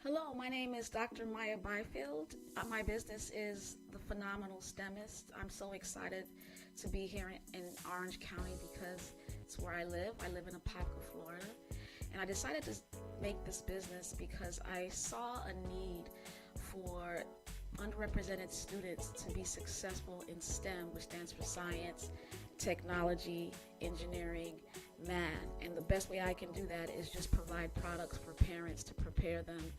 Hello, my name is Dr. Maya Byfield. My business is The Phenomenal STEMist. I'm so excited to be here in Orange County because it's where I live. I live in Apopka, Florida. And I decided to make this business because I saw a need for underrepresented students to be successful in STEM, which stands for science, technology, engineering, math. And the best way I can do that is just provide products for parents to prepare them,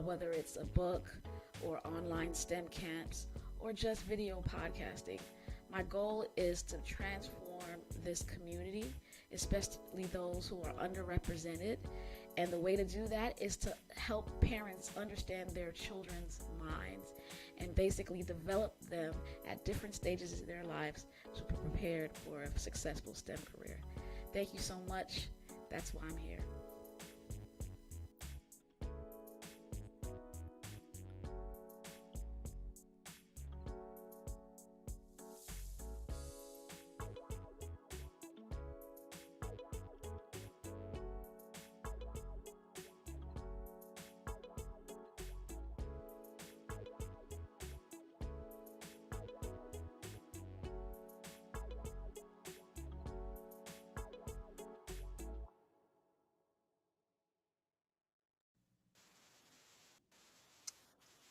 whether it's a book or online STEM camps or just video podcasting. My goal is to transform this community, especially those who are underrepresented. And the way to do that is to help parents understand their children's minds and basically develop them at different stages of their lives to be prepared for a successful STEM career. Thank you so much. That's why I'm here.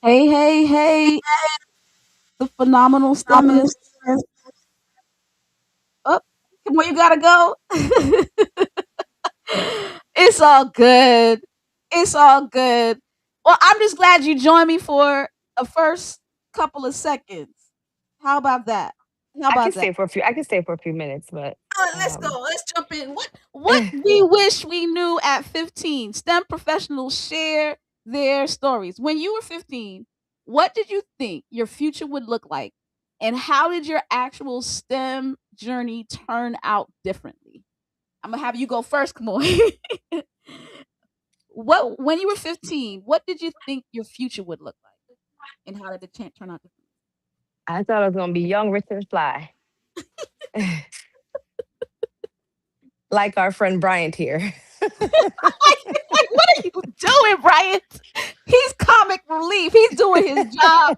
Hey, hey, hey, the phenomenal STEMist. Up, come on, you gotta go. It's all good. It's all good. Well, I'm just glad you joined me for a first couple of seconds. How about that? How I can about that? stay for a few. I can stay for a few minutes, but Let's go. um, Let's jump in. What we wish we knew at 15. STEM professionals share their stories. When you were 15, what did you think your future would look like? And how did your actual STEM journey turn out differently? I'm gonna have you go first, Kamoy. What when you were 15, what did you think your future would look like? And how did it turn out differently? I thought I was gonna be young, rich, and fly, like our friend Bryant here. Like, what are you doing, Brian? He's comic relief. He's doing his job.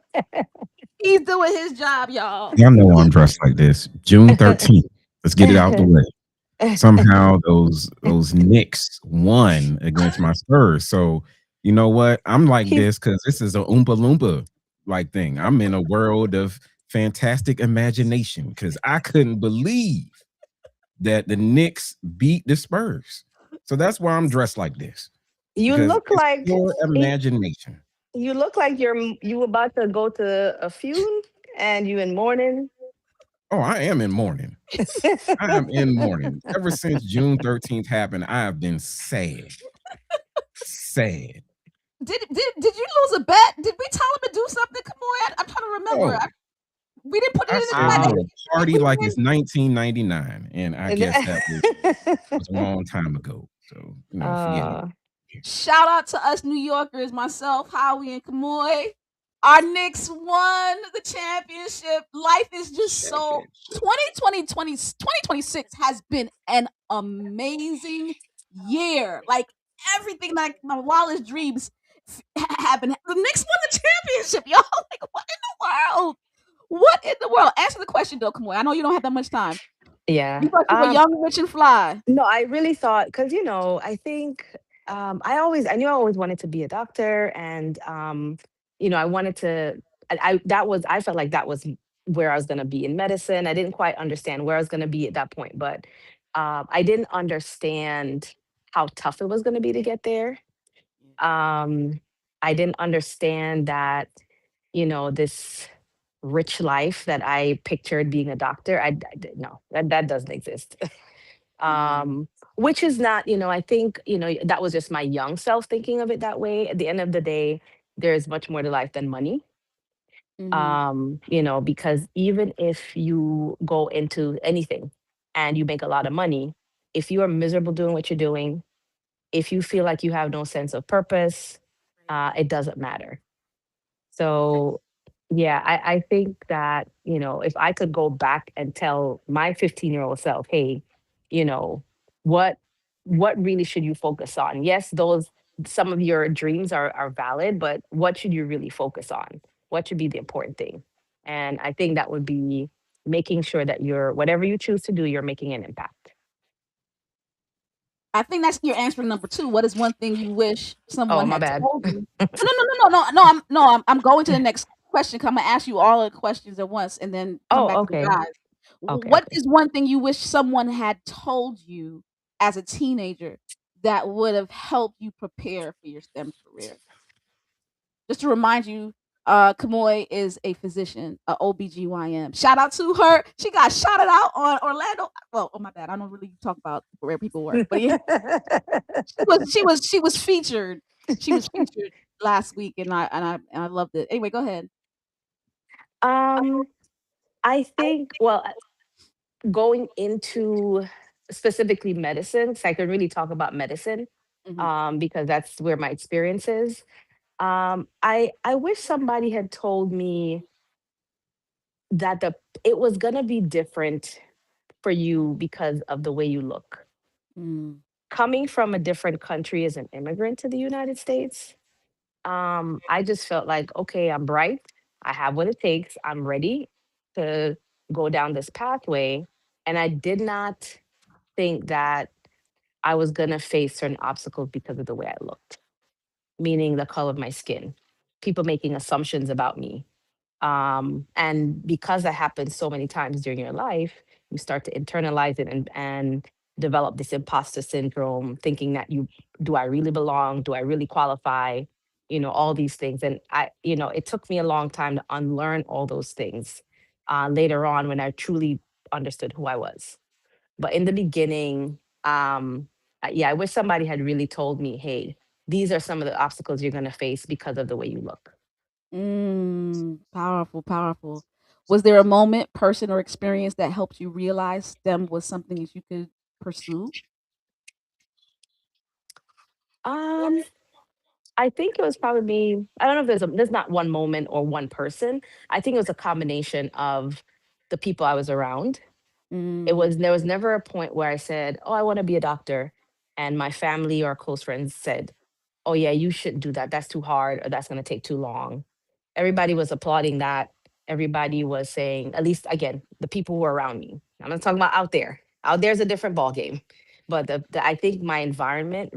He's doing his job, y'all. Y'all know I'm dressed like this. June 13th. Let's get it out the way. Somehow those Knicks won against my Spurs. So you know what? I'm like He's this because this is a Oompa Loompa like thing. I'm in a world of fantastic imagination because I couldn't believe that the Knicks beat the Spurs. So that's why I'm dressed like this you because look it's like pure y- imagination. you look like you about to go to a funeral and you in mourning. Oh, I am in mourning. I am in mourning. Ever since June 13th happened, I have been sad. Sad. Did you lose a bet? Did we tell him to do something? Come on, I'm trying to remember. Oh, We didn't put it I in the said chat we're that gonna um, party we like were it's 1999, and I guess that was a long time ago. So forget it. uh, shout out to us New Yorkers, myself, Howie, and Kamoy. Our Knicks won the championship. Life is just so Championship. 2026 has been an amazing year. Like everything, like my wildest dreams happened. The Knicks won the championship, y'all. Like what in the world? What in the world? Answer the question though, Kamoy. I know you don't have that much time. yeah. You thought you were young, rich, and fly. No, I really thought because I think I knew I always wanted to be a doctor, and I wanted to. I felt like that was where I was going to be in medicine. I didn't quite understand where I was going to be at that point, but I didn't understand how tough it was going to be to get there. Um, I didn't understand that this rich life that I pictured being a doctor. I didn't know that doesn't exist. Yeah. Which is not, I think, that was just my young self thinking of it that way. At the end of the day, there's much more to life than money. Mm-hmm. Because even if you go into anything and you make a lot of money, if you are miserable doing what you're doing, if you feel like you have no sense of purpose, it doesn't matter. So, yeah, I think that, if I could go back and tell my 15-year-old self, hey, you know, what what really should you focus on? Yes, those some of your dreams are valid, but what should you really focus on? What should be the important thing? And I think that would be making sure that you're whatever you choose to do, you're making an impact. I think that's you're answering number 2. What is one thing you wish Oh, someone my had bad. told you? I'm going to the next question. 'Cause I'm gonna ask you all the questions at once and then come Oh, back to the okay. guys. Okay, What okay. is one thing you wish someone had told you as a teenager that would have helped you prepare for your STEM career? Just to remind you, Kamoy is a physician, a OBGYN. Shout out to her. She got shouted out on Orlando. Well, oh my bad. I don't really talk about where people work, but yeah, she was featured. She was featured last week, and I loved it. Anyway, go ahead. um, I think, well, going into specifically medicine, 'cause I can really talk about medicine, Mhm. because that's where my experience is. I wish somebody had told me that it was gonna be different for you because of the way you look. Mm. Coming from a different country as an immigrant to the United States, I just felt like, okay, I'm bright. I have what it takes. I'm ready to go down this pathway. And I did not think that I was going to face certain obstacles because of the way I looked, meaning the color of my skin, people making assumptions about me. And because that happens so many times during your life, you start to internalize it and develop this imposter syndrome, thinking that do I really belong? Do I really qualify? All these things. And it took me a long time to unlearn all those things later on when I truly understood who I was. But in the beginning, yeah, I wish somebody had really told me, hey, these are some of the obstacles you're going to face because of the way you look. Powerful, powerful. Was there a moment, person, or experience that helped you realize STEM was something that you could pursue? Um, I think it was probably I don't know if there's not one moment or one person. I think it was a combination of the people I was around. Mm. There was never a point where I said, "Oh, I want to be a doctor," and my family or close friends said, "Oh yeah, you shouldn't do that. That's too hard, or that's going to take too long." Everybody was applauding that. Everybody was saying, at least again, the people who were around me. I'm not talking about out there. Out there's a different ball game, but I think my environment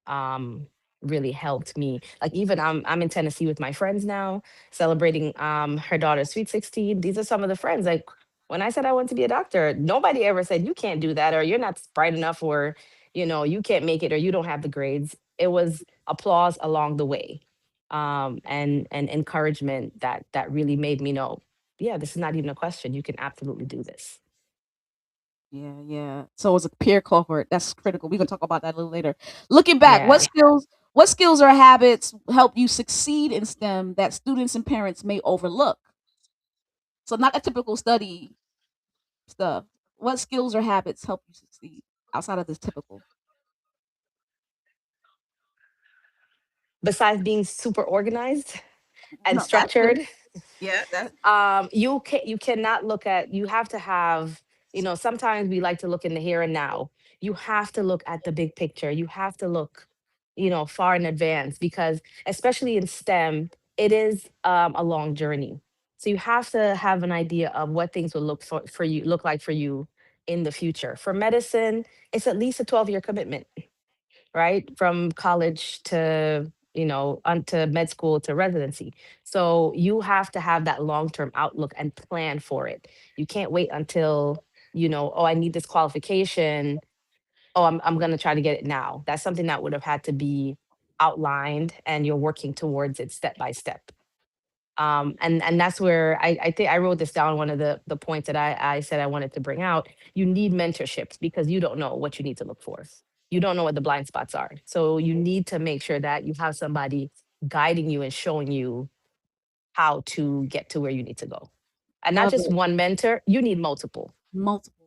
um really helped me. Like even I'm in Tennessee with my friends now, celebrating her daughter's sweet 16. These are some of the friends. Like when I said I want to be a doctor, nobody ever said you can't do that or you're not bright enough or you can't make it or you don't have the grades. It was applause along the way. And encouragement that really made me know, yeah, this is not even a question. You can absolutely do this. Yeah, yeah. So it's a peer cohort. That's critical. We're gonna talk about that a little later. Looking back, Yeah. what skills or habits help you succeed in STEM that students and parents may overlook? So not a typical study stuff. What skills or habits help you succeed outside of this typical? Besides being super organized and No, that's good. structured, Yeah, that. you cannot look at you have to have sometimes we like to look in the here and now. You have to look at the big picture. You have to look far in advance, because especially in STEM, it is a long journey. So you have to have an idea of what things will look like for you in the future. For medicine, it's at least a 12-year commitment, right? From college to, to med school to residency. So you have to have that long-term outlook and plan for it. You can't wait until, oh, I need this qualification. Oh, I'm going to try to get it now. That's something that would have had to be outlined and you're working towards it step by step. And that's where I think I wrote this down. One of the points that I said I wanted to bring out. You need mentorships because you don't know what you need to look for. You don't know what the blind spots are. So you need to make sure that you have somebody guiding you and showing you how to get to where you need to go. And not Love just it. one mentor. You need multiple. Multiple.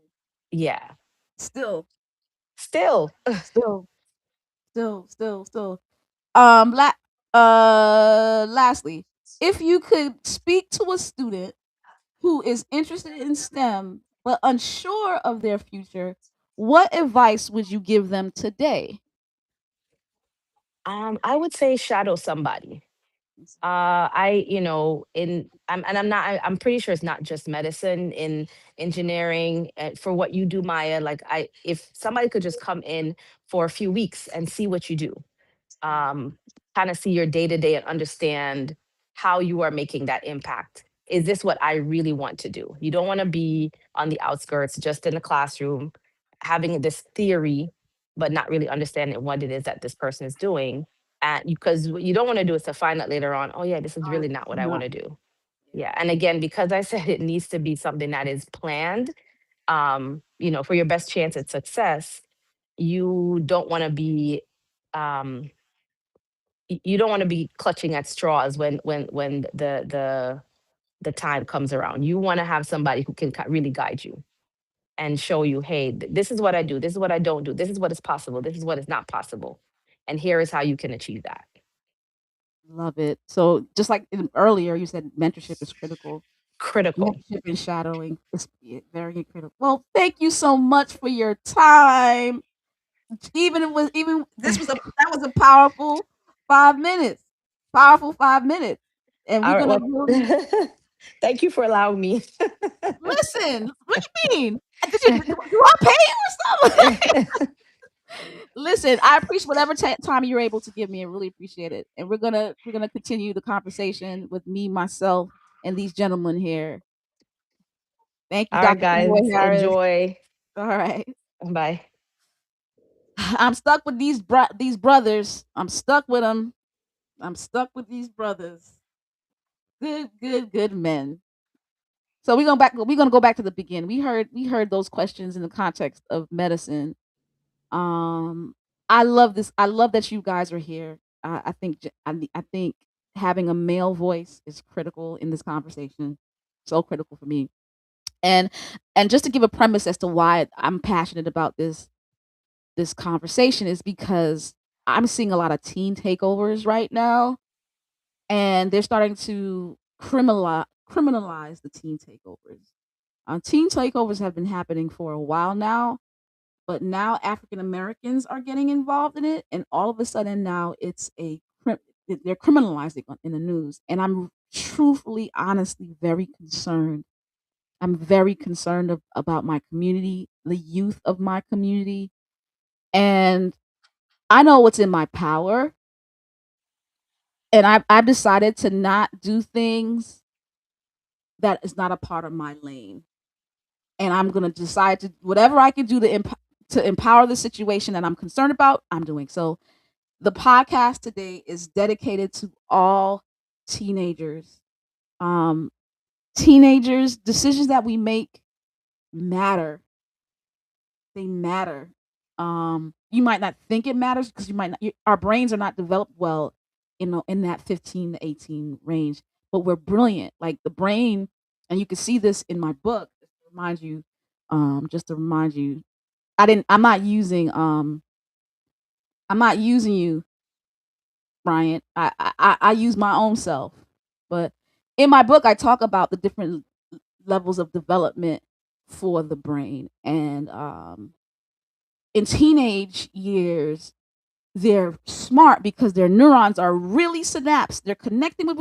Yeah. Still, Still. still, still. Lastly, if you could speak to a student who is interested in STEM but unsure of their future, what advice would you give them today? I would say shadow somebody. I, you know, and I'm not, I'm pretty sure it's not just medicine, in engineering, for what you do, Maya. Like, if somebody could just come in for a few weeks and see what you do, um, kind of see your day to day and understand how you are making that impact. Is this what I really want to do? You don't want to be on the outskirts, just in the classroom, having this theory, but not really understanding what it is that this person is doing. And because what you don't want to do is to find out later on, oh, yeah, this is Oh, really this not is what I want not. to do. Yeah. Yeah. And again, because I said it needs to be something that is planned, you know, for your best chance at success, you don't want to be um you don't want to be clutching at straws when the time comes around. You want to have somebody who can really guide you and show you, hey, this is what I do, this is what I don't do, this is what is possible, this is what is not possible, and here is how you can achieve that. Love it. So just like earlier, you said mentorship is critical. Critical. Mentorship and shadowing is very critical. Well, thank you so much for your time. Even this was a that was a powerful 5 minutes. Powerful 5 minutes. And we're All right, gonna well, really thank you for allowing me. listen. What do you mean? Do I pay you or something? Listen, I appreciate whatever time you're able to give me. I really appreciate it. And we're gonna continue the conversation with me, myself, and these gentlemen here. Thank you, All right, Dr. Roy guys, Harris. enjoy. All right. Bye. I'm stuck with these brothers. I'm stuck with them. I'm stuck with these brothers. Good, good, good men. So we're gonna go back to the beginning. We heard those questions in the context of medicine. Um I love this. I love that you guys are here. I think I think having a male voice is critical in this conversation. So critical for me. And just to give a premise as to why I'm passionate about this conversation is because I'm seeing a lot of teen takeovers right now, and they're starting to criminalize the teen takeovers. Teen takeovers have been happening for a while now, but now African Americans are getting involved in it, and all of a sudden now they're criminalizing in the news, and I'm truthfully, honestly, very concerned. I'm very concerned about my community, the youth of my community, and I know what's in my power, and I've decided to not do things that is not a part of my lane. And I'm gonna decide to whatever I can do to empower the situation that I'm concerned about, I'm doing. So the podcast today is dedicated to all teenagers. Um, Teenagers, decisions that we make matter. They matter. You might not think it matters because our brains are not developed well, in that 15 to 18 range. But we're brilliant. Like the brain, and you can see this in my book. Just to remind you, I didn't. I'm not using you, Bryant. I use my own self. But in my book, I talk about the different levels of development for the brain, and in teenage years, they're smart because their neurons are really synapsed. They're connecting with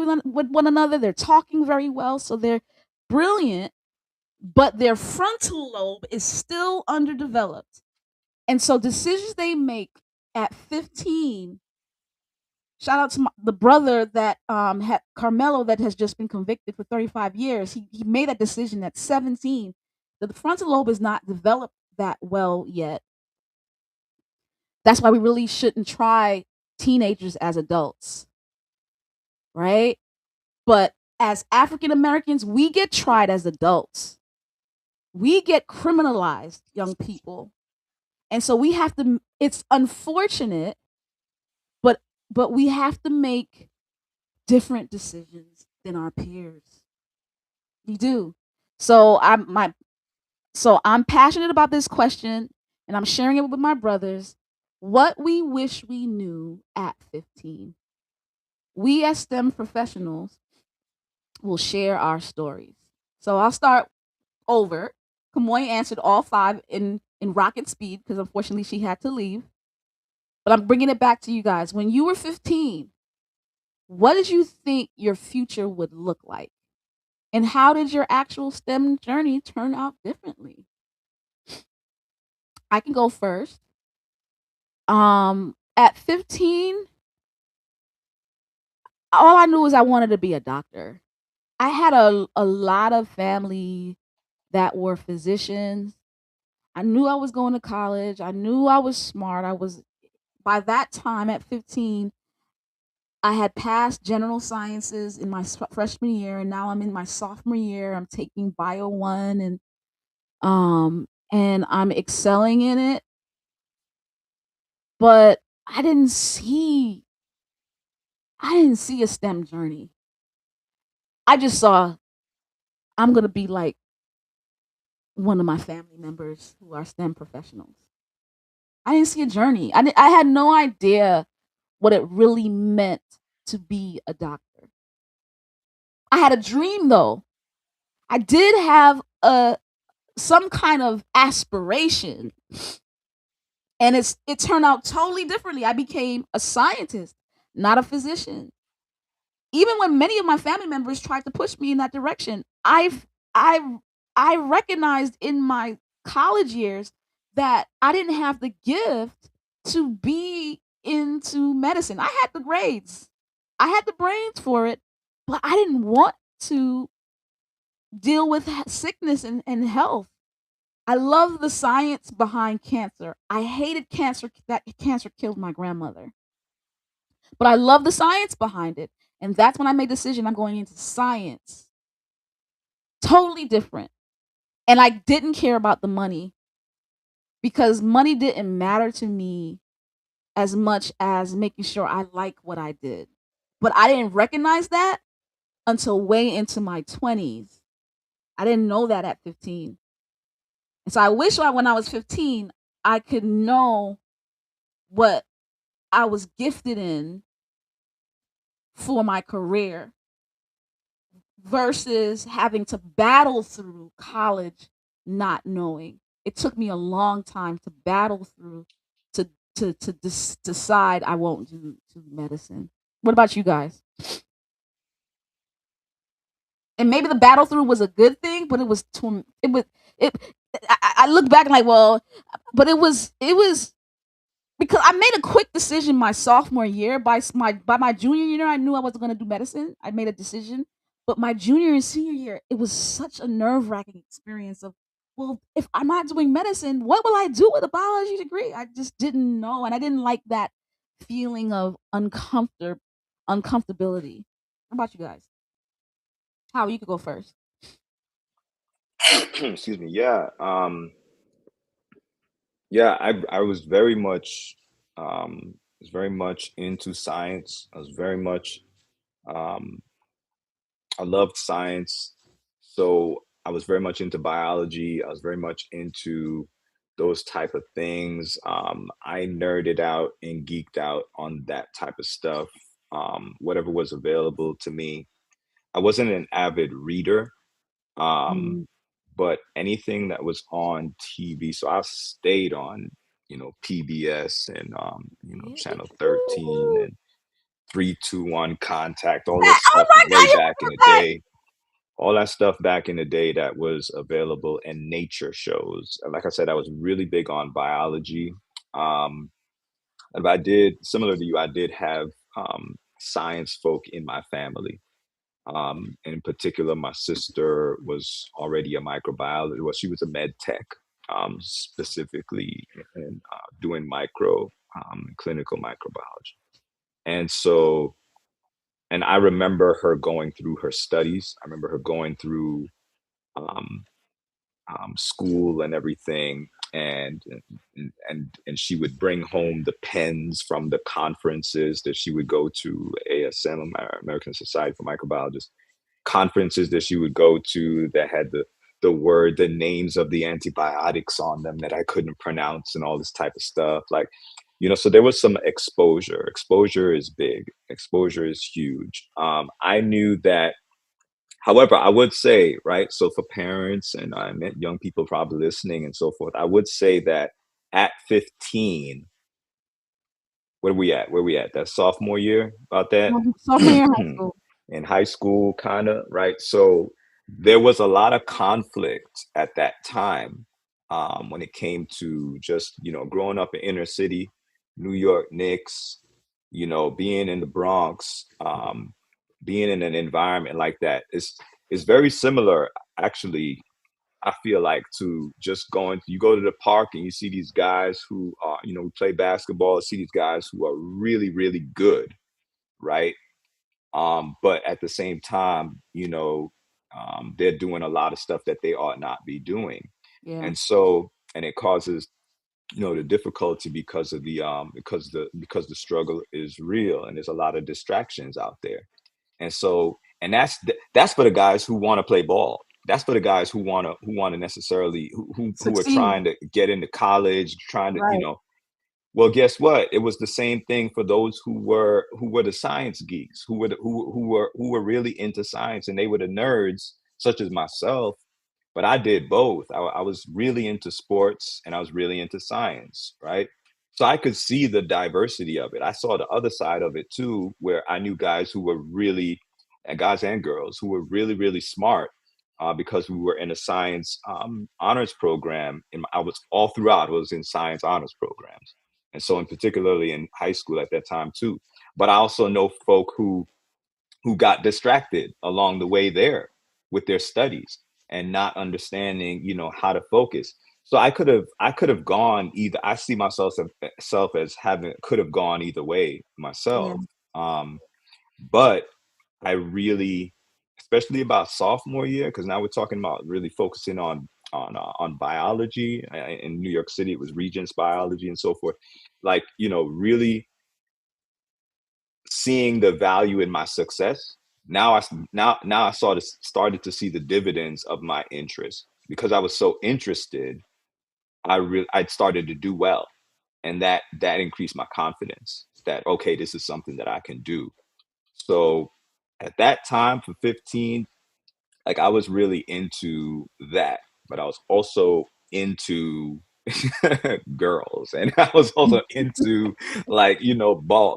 one another. They're talking very well, so they're brilliant. But their frontal lobe is still underdeveloped, and so decisions they make at 15. Shout out to the brother that had Carmelo that has just been convicted for 35 years. He made that decision at 17. The frontal lobe is not developed that well yet. That's why we really shouldn't try teenagers as adults, right? But as African Americans, we get tried as adults. We get criminalized, young people. And so we have to it's unfortunate, but we have to make different decisions than our peers. We do. So I'm passionate about this question, and I'm sharing it with my brothers. What we wish we knew at 15. We as STEM professionals will share our stories. So I'll start over. Kamoy answered all five in rocket speed because unfortunately she had to leave. But I'm bringing it back to you guys. When you were 15, what did you think your future would look like? And how did your actual STEM journey turn out differently? I can go first. At 15, all I knew was I wanted to be a doctor. I had a lot of family that were physicians. I knew I was going to college. I knew I was smart. I was by that time at 15, I had passed general sciences in my freshman year, and now I'm in my sophomore year. I'm taking Bio 1, and I'm excelling in it, but I didn't see a STEM journey. I just saw I'm going to be like one of my family members who are STEM professionals. I didn't see a journey. I had no idea what it really meant to be a doctor. I had a dream though. I did have a some kind of aspiration, and it turned out totally differently. I became a scientist, not a physician. Even when many of my family members tried to push me in that direction, I I recognized in my college years that I didn't have the gift to be into medicine. I had the grades. I had the brains for it, but I didn't want to deal with sickness and health. I love the science behind cancer. I hated cancer that cancer killed my grandmother. But I love the science behind it. And that's when I made the decision I'm going into science. Totally different. And I didn't care about the money because money didn't matter to me as much as making sure I like what I did. But I didn't recognize that until way into my 20s. I didn't know that at 15. And so I wish when I was 15, I could know what I was gifted in for my career versus having to battle through college not knowing. It took me a long time to battle through to decide I won't do medicine. What about you guys? And maybe the battle through was a good thing, but it was it. I look back and like, well, but it was because I made a quick decision my sophomore year. By my junior year, I knew I wasn't going to do medicine. I made a decision, but my junior and senior year, it was such a nerve wracking experience. Of well, if I'm not doing medicine, what will I do with a biology degree? I just didn't know, and I didn't like that feeling of uncomfortability. How about you guys? How you could go first? Excuse me. Yeah, I was very much into science. I was very much um, I loved science, so I was very much into biology. I was very much into those type of things. I nerded out and geeked out on that type of stuff. Whatever was available to me. I wasn't an avid reader, Mm. um, but anything that was on TV. So I stayed on, PBS and Channel 13 and 321 Contact, all this Oh stuff my way god, you back in the remember that? day. All that stuff back in the day that was available in nature shows. And like I said, I was really big on biology. Um, and I did, similar to you, I did have science folk in my family. In particular, my sister was already a microbiologist. Well, she was a med tech, specifically in doing clinical microbiology. And so, and I remember her going through her studies. I remember her going through um, school and everything, and she would bring home the pens from the conferences that she would go to, ASM, American Society for Microbiologists, conferences that she would go to that had the names of the antibiotics on them that I couldn't pronounce and all this type of stuff. Like, so there was some exposure. Exposure is big. Exposure is huge. I knew that. However, I would say, right, so for parents and I met young people probably listening and so forth, I would say that at 15, where we at? Where we at? That sophomore year, about that. Sophomore year in high school. In high school, kind of, right? So there was a lot of conflict at that time, when it came to just, growing up in inner city, New York Knicks, being in the Bronx, being in an environment like that is very similar, actually. I feel like, to just you go to the park and you see these guys who are, who play basketball, see these guys who are really, really good, right? But at the same time, they're doing a lot of stuff that they ought not be doing. Yeah. And it causes, the difficulty, because the struggle is real and there's a lot of distractions out there. And that's for the guys who want to play ball. That's for the guys who want to necessarily, who are Succeed. trying to get into college, trying to, Right. well, guess what? It was the same thing for those who were the science geeks, who were really into science, and they were the nerds, such as myself. But I did both. I was really into sports and I was really into science, right? So I could see the diversity of it. I saw the other side of it too, where I knew guys who were really, and guys and girls who were really, really smart, because we were in a science, honors program. I was all throughout. I was in science honors programs, and so, in particularly in high school at that time too. But I also know folk who got distracted along the way there with their studies and not understanding, how to focus. So I could have gone either. I see myself as having could have gone either way Yeah. myself. But I really, especially about sophomore year, because now we're talking about really focusing on biology. In New York City, it was Regents biology and so forth. Like, really seeing the value in my success. Now I started to see the dividends of my interest, because I was so interested. I started to do well, and that increased my confidence that, okay, this is something that I can do. So at that time, for 15, like, I was really into that, but I was also into girls, and I was also into, like,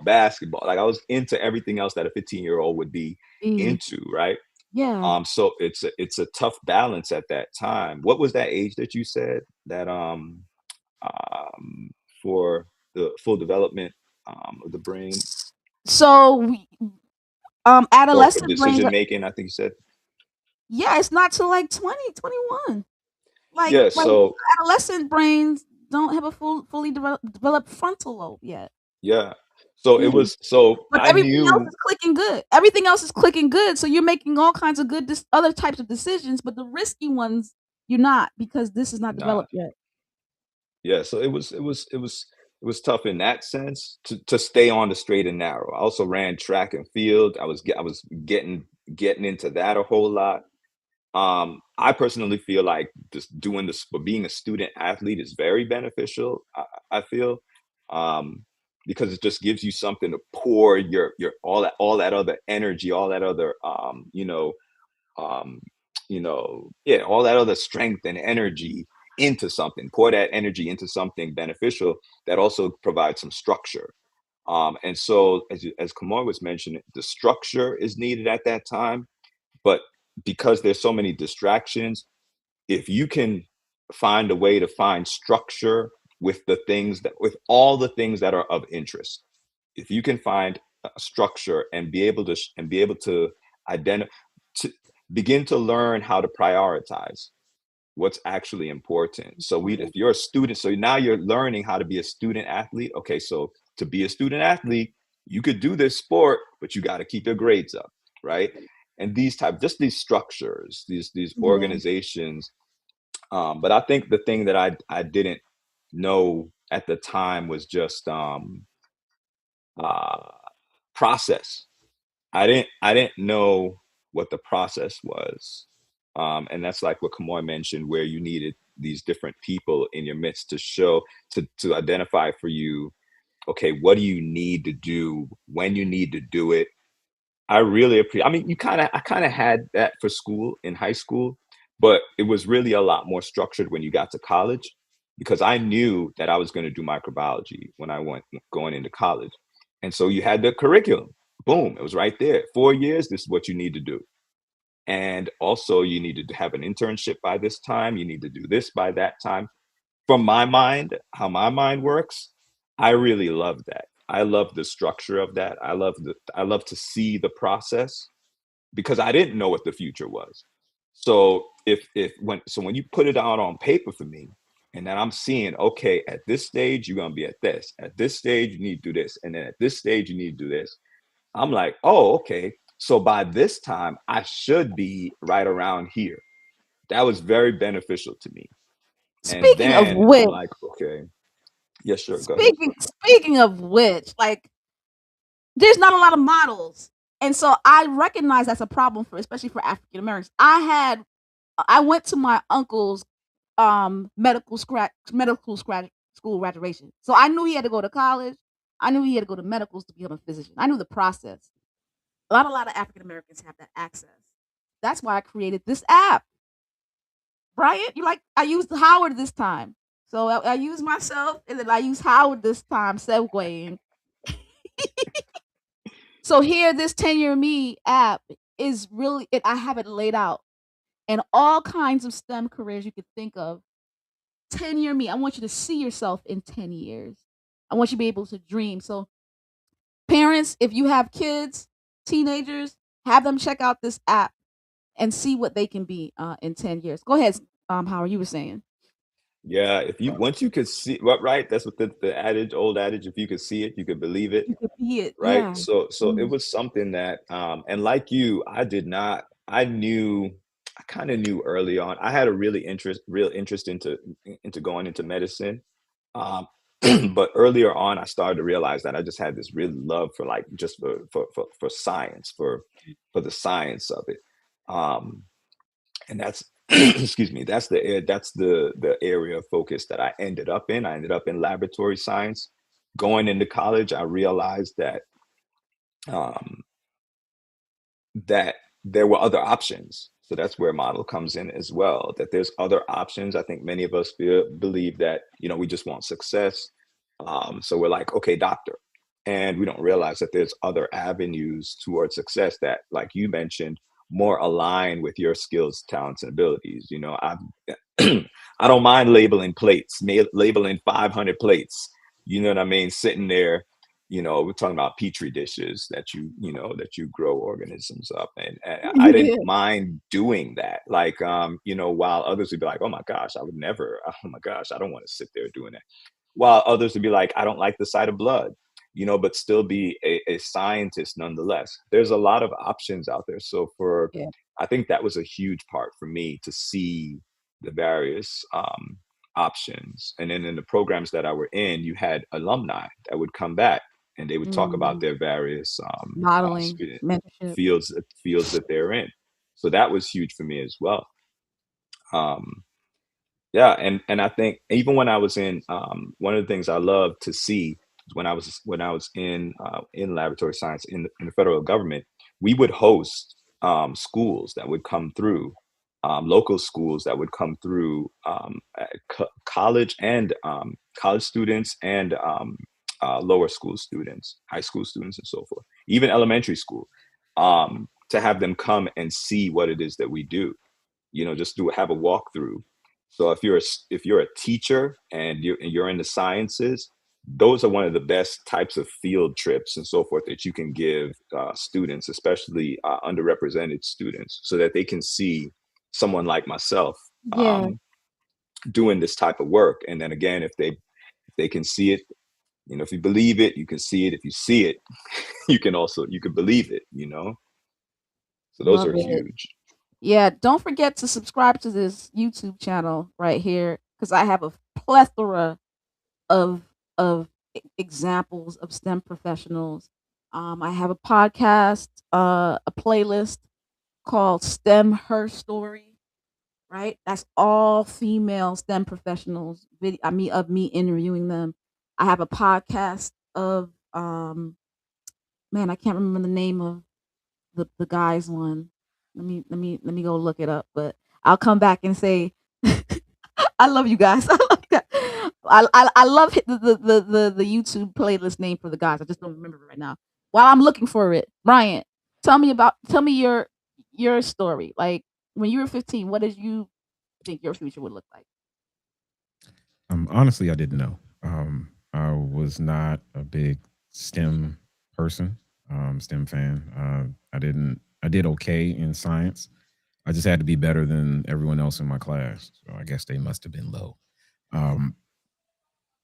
basketball. Like, I was into everything else that a 15-year-old would be Mm. into, right? Yeah. So it's a tough balance at that time. What was that age that you said that, um for the full development, of the brain, So or for adolescent brains decision are, making, I think you said? yeah, it's not till like 20, 21. Yeah, Like so adolescent brains don't have a fully developed frontal lobe yet. yeah. So it Yeah. was so But I everything else knew. is clicking good. Everything else is clicking good. So you're making all kinds of good other types of decisions, but the risky ones you're not, because this is not Nah. developed yet. Yeah, so it was tough in that sense to stay on the straight and narrow. I also ran track and field. I was getting into that a whole lot. I personally feel like just doing this, but being a student athlete is very beneficial. I feel, um, because it just gives you something to pour your all that other energy, all that other, um, yeah, all that other strength and energy into something. Pour that energy into something beneficial that also provides some structure. And so, as Kamar was mentioning, the structure is needed at that time, but because there's so many distractions, if you can find a way to find structure with all the things that are of interest, if you can find a structure and be able to identify, to begin to learn how to prioritize what's actually important. So if Important. you're a student, so now you're learning how to be a student athlete. Okay, so to be a student athlete, you could do this sport, but you got to keep your grades up, right? And just these structures, these Yeah. organizations. But I think the thing that I didn't know at the time was just, uh, process. I didn't know what the process was. And that's like what Kamoy mentioned, where you needed these different people in your midst to identify for you, okay, what do you need to do when you need to do it. I really appreciate. I mean, I kind of had that for school in high school, but it was really a lot more structured when you got to college. because I knew that I was going to do microbiology when I went going into college. And so you had the curriculum. Boom, it was right there. 4 years, this is what you need to do. And also you needed to have an internship by this time. You need to do this by that time. From my mind, how my mind works, I really love that. I love the structure of that. I love to see the process because I didn't know what the future was. So when you put it out on paper for me, and then I'm seeing, okay, at this stage you're gonna be at this, at this stage you need to do this, and then at this stage you need to do this. I'm like, oh, okay. So by this time I should be right around here. That was very beneficial to me. And Speaking of then I'm which, like, okay, yeah, sure, go ahead. speaking of which, like there's not a lot of models. And so I recognize that's a problem for especially for African Americans. I went to my uncle's school graduation. So I knew he had to go to college. I knew he had to go to medicals to become a physician. I knew the process. A lot of African Americans have that access. That's why I created this app. Brian, you like I used Howard this time. So I use myself and then I use Howard this time, segueing. So here, this 10-Year Me app is really it. I have it laid out and all kinds of STEM careers you could think of. 10-Year Me. I want you to see yourself in 10 years. I want you to be able to dream. So, parents, if you have kids, teenagers, have them check out this app and see what they can be in 10 years. Go ahead, Howard, you were saying. Yeah, if you once you could see what right, that's what the old adage, if you could see it, you could believe it. You could be it. Right. Yeah. So it Mm. was something that and like you, I did not I knew I kind of knew early on. I had a real interest into going into medicine. Um but earlier on I started to realize that I just had this real love for like just for science, for the science of it. Um and that's excuse me, that's the area of focus that I ended up in. I ended up in laboratory science. Going into college, I realized um, that there were other options. So that's where model comes in as well. That there's other options. I think many of us believe that we just want success. So we're like, okay, doctor, and we don't realize that there's other avenues towards success that, like you mentioned, more align with your skills, talents, and abilities. I don't mind labeling plates, labeling 500 plates. You know what I mean? Sitting there, we're talking about petri dishes that you grow organisms up, and I didn't Yeah. mind doing that. Like, while others would be like, oh my gosh, I would never, oh my gosh, I don't want to sit there doing that. While others would be like, I don't like the sight of blood, but still be a scientist nonetheless. There's a lot of options out there. So Yeah. I think that was a huge part for me to see the various options. And then in the programs that I were in, you had alumni that would come back and they would talk about Mhm. their various Modeling, mentorship. fields that they're in. So that was huge for me as well. Um, yeah, and I think even when I was in one of the things I love to see when I was in laboratory science in the federal government, we would host schools that would come through, local schools that would come through, college and college students and lower school students, high school students, and so forth, even elementary school, to have them come and see what it is that we do. Just have a walkthrough. So if you're a teacher and you're in the sciences, those are one of the best types of field trips and so forth that you can give students, especially underrepresented students, so that they can see someone like myself Yeah. doing this type of work. And then again, if they can see it, if you believe it, you can see it. If you see it, you can believe it. So those Love are it. huge. Yeah, don't forget to subscribe to this YouTube channel right here because I have a plethora of examples of STEM professionals. I have a podcast, a playlist called STEM Her Story. Right, that's all female STEM professionals. Of me interviewing them. I have a podcast of man, I can't remember the name of the guy's one. Let me go look it up. But I'll come back and say I love you guys. I love you guys. I love the YouTube playlist name for the guys. I just don't remember it right now. While I'm looking for it, Brian, tell me your story. Like when you were 15, what did you think your future would look like? Honestly, I didn't know. I was not a big STEM person, STEM fan. I did okay in science. I just had to be better than everyone else in my class. So I guess they must have been low. Um,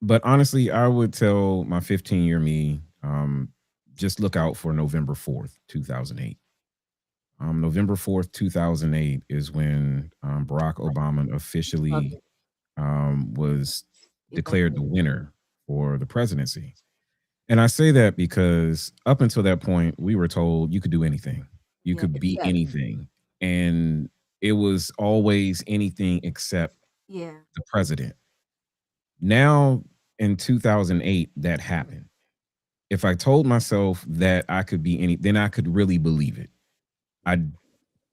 but honestly, I would tell my 15-year me, just look out for November 4th, 2008. November 4th, 2008 is when Barack Obama officially was declared the winner for the presidency. And I say that because up until that point, we were told you could do anything, you Yeah. could be Yeah. anything. And it was always anything except Yeah. the president. Now, in 2008, that happened. If I told myself that I could be any, then I could really believe it. I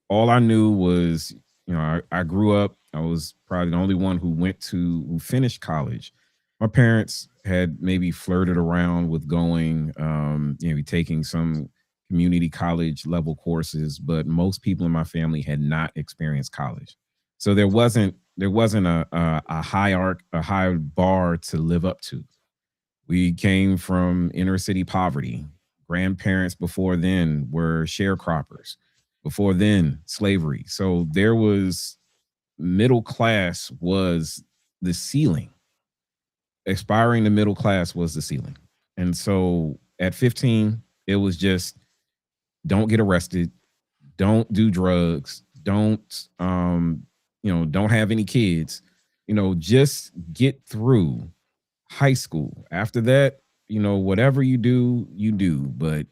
All I knew was, I grew up. I was probably the only one who finished college. My parents had maybe flirted around with going, taking some community college level courses, but most people in my family had not experienced college. So there wasn't a high bar to live up to. We came from inner city poverty. Grandparents before then were sharecroppers. Before then, slavery. So there was middle class was the ceiling. Aspiring to middle class was the ceiling. And so at 15, it was just don't get arrested, don't do drugs, don't have any kids, just get through high school. After that, whatever you do, you do. But,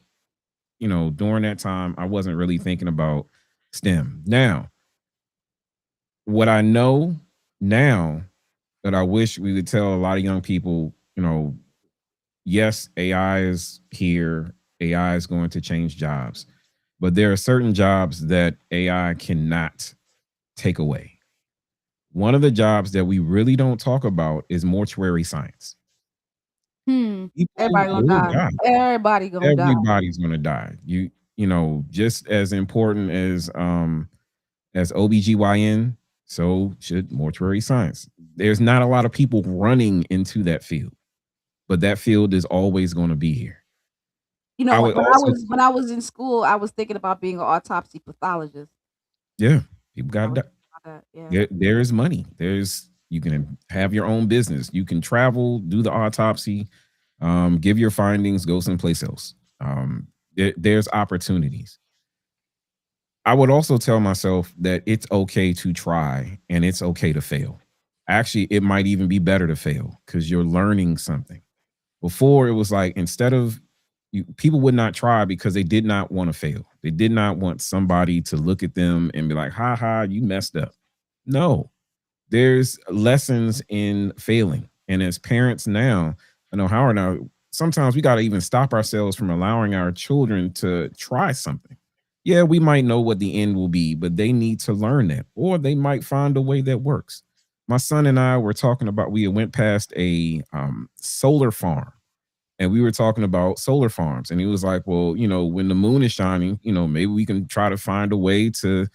during that time, I wasn't really thinking about STEM. Now, what I know now that I wish we would tell a lot of young people, yes, AI is here, AI is going to change jobs, but there are certain jobs that AI cannot take away. One of the jobs that we really don't talk about is mortuary science. People Everybody gonna will die. die. Everybody gonna die. Everybody's gonna die. Just as important as OBGYN, so should mortuary science. There's not a lot of people running into that field, but that field is always going to be here. I would also, When I was in school, I was thinking about being an autopsy pathologist. yeah, people I got was that. thinking about that. Yeah. There is money. You can have your own business. You can travel, do the autopsy, give your findings, go someplace else. There's opportunities. I would also tell myself that it's okay to try and it's okay to fail. Actually, it might even be better to fail because you're learning something. Before it was like instead of people would not try because they did not want to fail. They did not want somebody to look at them and be like, "Ha ha, you messed up." No, there's lessons in failing. And as parents now, I know Howard now, sometimes we got to even stop ourselves from allowing our children to try something. Yeah, we might know what the end will be, but they need to learn that, or they might find a way that works. My son and I were talking about, we went past a solar farm and we were talking about solar farms. And he was like, well, when the moon is shining, maybe we can try to find a way to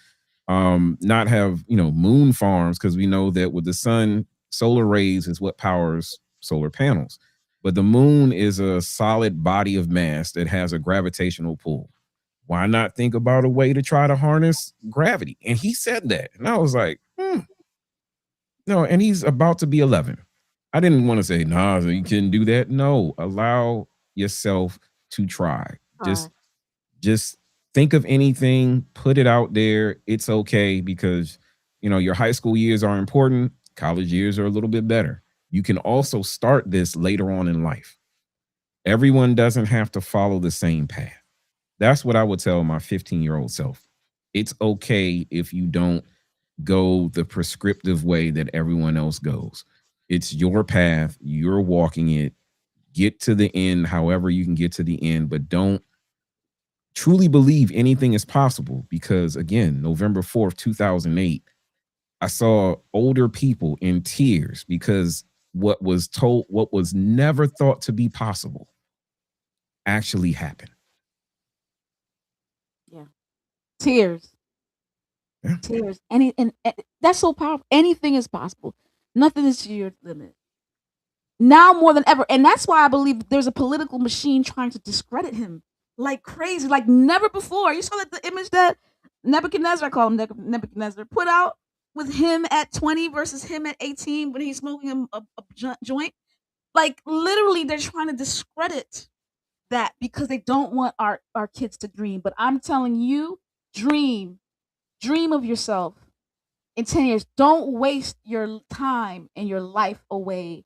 not have moon farms, because we know that with the sun, solar rays is what powers solar panels, but the moon is a solid body of mass that has a gravitational pull. Why not think about a way to try to harness gravity? And he said that, and I was like, no. And he's about to be 11. I didn't want to say nah, you couldn't do that. No, allow yourself to try. just just think of anything, put it out there. It's okay, because your high school years are important, college years are a little bit better. You can also start this later on in life. Everyone doesn't have to follow the same path. That's what I would tell my 15-year-old self. It's okay if you don't go the prescriptive way that everyone else goes. It's your path, you're walking it. Get to the end however you can get to the end, but don't truly believe anything is possible, because again, November 4th, 2008, I saw older people in tears because what was told, what was never thought to be possible, actually happened. Yeah. Tears. Yeah. Tears. And that's so powerful. Anything is possible. Nothing is to your limit. Now more than ever. And that's why I believe there's a political machine trying to discredit him like crazy, like never before. You saw that the image that Nebuchadnezzar, I call him Nebuchadnezzar, put out with him at 20 versus him at 18 when he's smoking a joint. Like literally, they're trying to discredit that because they don't want our kids to dream. But I'm telling you, dream, dream of yourself in 10 years. Don't waste your time and your life away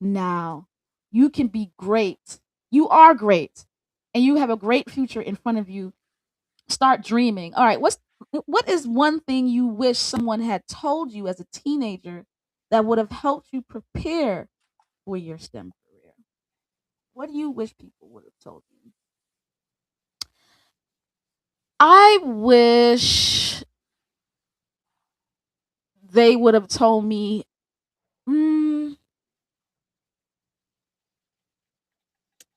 now. You can be great. You are great. And you have a great future in front of you. Start dreaming. All right, what is one thing you wish someone had told you as a teenager that would have helped you prepare for your STEM career? What do you wish people would have told you? I wish they would have told me, mm,